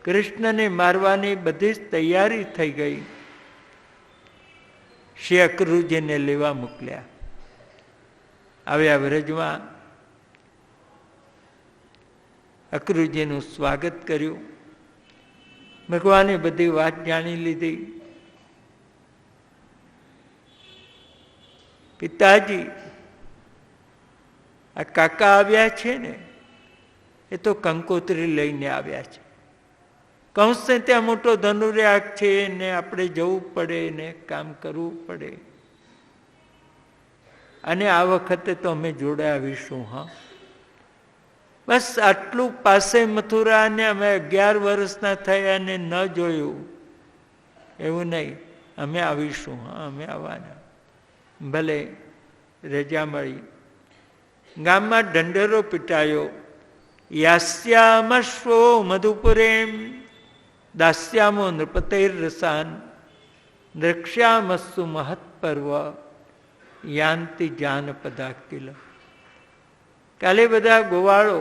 કૃષ્ણને મારવાની બધી જ તૈયારી થઈ ગઈ. શ્રી અક્રૂરજીને લેવા મોકલ્યા. આવ્યા વ્રજમાં, અક્રૂરજીનું સ્વાગત કર્યું. ભગવાને બધી વાત જાણી લીધી. પિતાજી, આ કાકા આવ્યા છે ને, એ તો કંકોત્રી લઈને આવ્યા છે. કંસને ત્યાં મોટો ધનુર્યાગ છે ને આપણે જવું પડે ને કામ કરવું પડે, અને આ વખતે તો અમે જોડે આવીશું. હા, બસ આટલું પાસે મથુરા ને અમે 11 વર્ષના થયા ને ન જોયું, એવું નહીં, અમે આવીશું. હા, અમે આવવાના. ભલે, રજા મળી. ગામમાં ઢંઢેરો પીટાયો. યાસ્યામશ્વો મધુપુરેમ દાસ્યામો નૃપતૈર રસાન દ્રક્ષ્યામસ્સુ મહત પર્વ યાંતિ જાનપદા કિલ. કાલે બધા ગોવાળો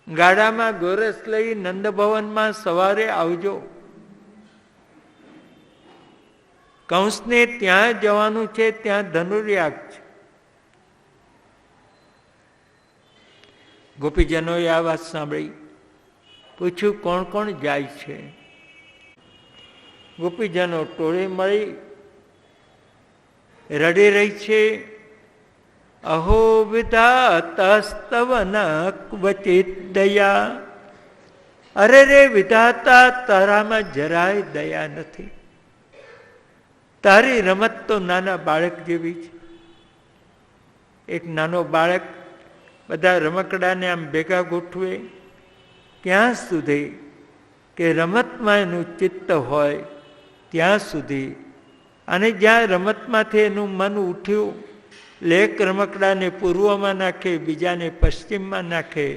ગાડામાં ગોરસ લઈ નંદભવનમાં સવારે આવજો. કંસને ત્યાં જવાનું છે, ત્યાં ધનુર્યાગ છે. ગોપીજનોએ આ વાત સાંભળી. પૂછ્યું, કોણ કોણ જાય છે? ગોપીજનો ટોળે મળી રડી રહી છે. અહો વિધાતસ્તવન ક્વચિત દયા. અરે રે વિધાતા, તારામાં જરાય દયા નથી. તારી રમત તો નાના બાળક જેવી છે. એક નાનો બાળક બધા રમકડાને આમ ભેગા ગોઠવે ત્યાં સુધી કે રમતમાં એનું ચિત્ત હોય ત્યાં સુધી, અને જ્યાં રમતમાંથી એનું મન ઉઠ્યું, એક રમકડાને પૂર્વમાં નાખે, બીજાને પશ્ચિમમાં નાખે,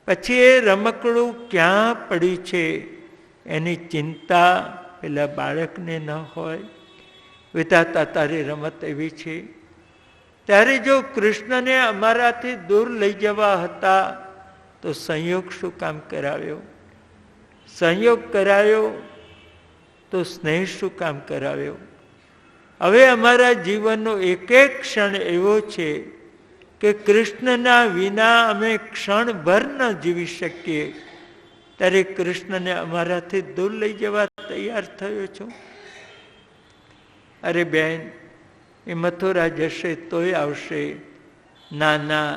પછી એ રમકડું ક્યાં પડ્યું છે એની ચિંતા પેલા બાળકને ન હોય. વિધાતા, તારી રમત એવી છે. ત્યારે જો કૃષ્ણને અમારાથી દૂર લઈ જવા હતા તો સંયોગ શું કામ કરાવ્યો? સંયોગ કરાયો તો સ્નેહ શું કામ કરાવ્યો? હવે અમારા જીવનનો એક એક ક્ષણ એવો છે કે કૃષ્ણના વિના અમે ક્ષણભર ન જીવી શકીએ. ત્યારે કૃષ્ણને અમારાથી દૂર લઈ જવા તૈયાર થયો છો? અરે બેન, એ મથુરા જશે તોય આવશે. ના ના,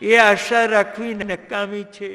એ આશા રાખવી નકામી છે.